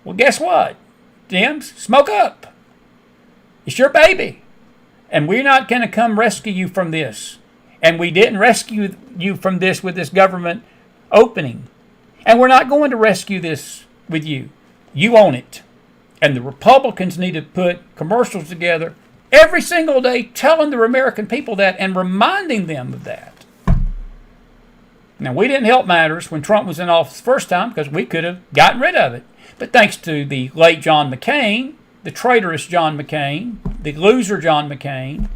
Well, guess what? Dems, smoke up. It's your baby. And we're not going to come rescue you from this. And we didn't rescue you from this with this government opening. And we're not going to rescue this with you. You own it. And the Republicans need to put commercials together every single day telling the American people that and reminding them of that. Now, we didn't help matters when Trump was in office the first time because we could have gotten rid of it. But thanks to the late John McCain, the traitorous John McCain, the loser John McCain,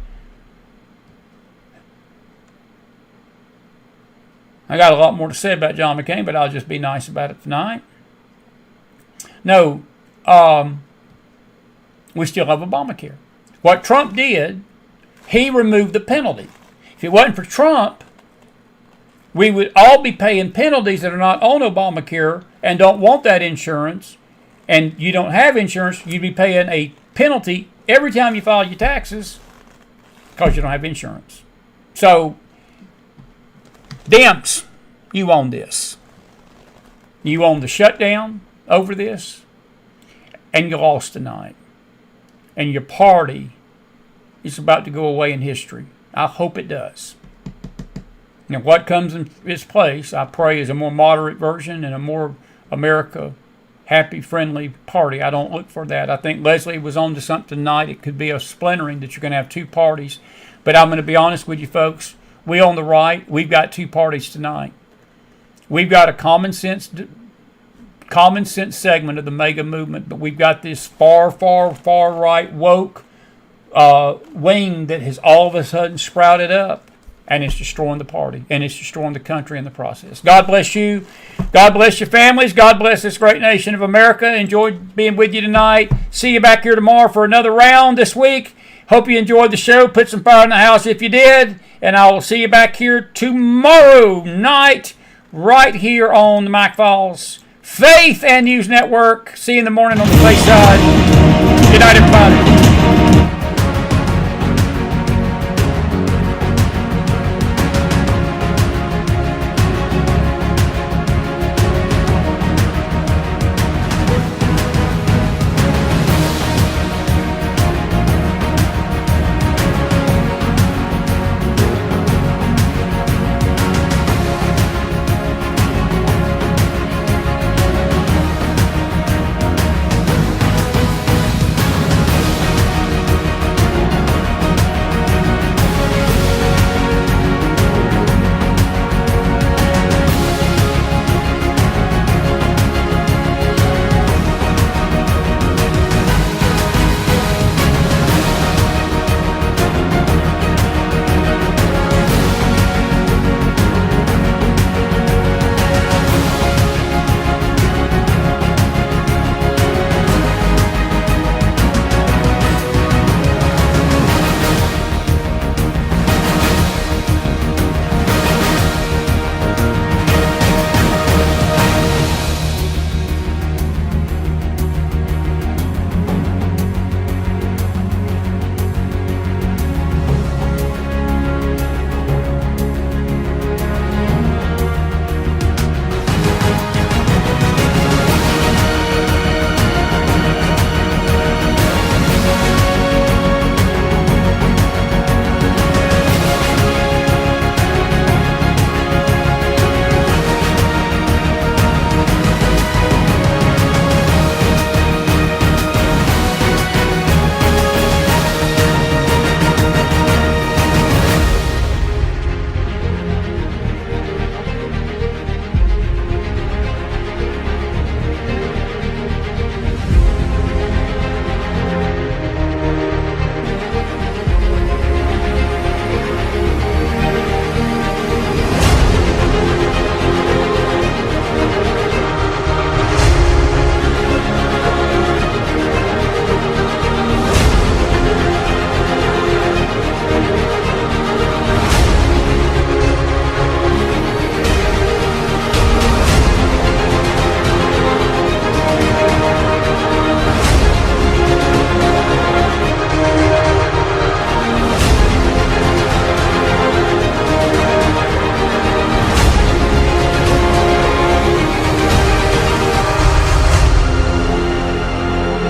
I got a lot more to say about John McCain, but I'll just be nice about it tonight. No, we still have Obamacare. What Trump did, he removed the penalty. If it wasn't for Trump, we would all be paying penalties that are not on Obamacare and don't want that insurance, and you don't have insurance, you'd be paying a penalty every time you file your taxes because you don't have insurance. So, Dems, you own this. You own the shutdown over this, and you lost tonight. And your party is about to go away in history. I hope it does. Now, what comes in its place, I pray, is a more moderate version and a more America happy, friendly party. I don't look for that. I think Leslie was on to something tonight. It could be a splintering that you're going to have two parties. But I'm going to be honest with you folks. We on the right, we've got two parties tonight. We've got a common sense segment of the mega movement, but we've got this far right woke wing that has all of a sudden sprouted up, and it's destroying the party, and it's destroying the country in the process. God bless you. God bless your families. God bless this great nation of America. Enjoyed being with you tonight. See you back here tomorrow for another round this week. Hope you enjoyed the show. Put some fire in the house if you did. And I will see you back here tomorrow night right here on the Mike Falls Faith and News Network. See you in the morning on the Faith side. Good night, everybody.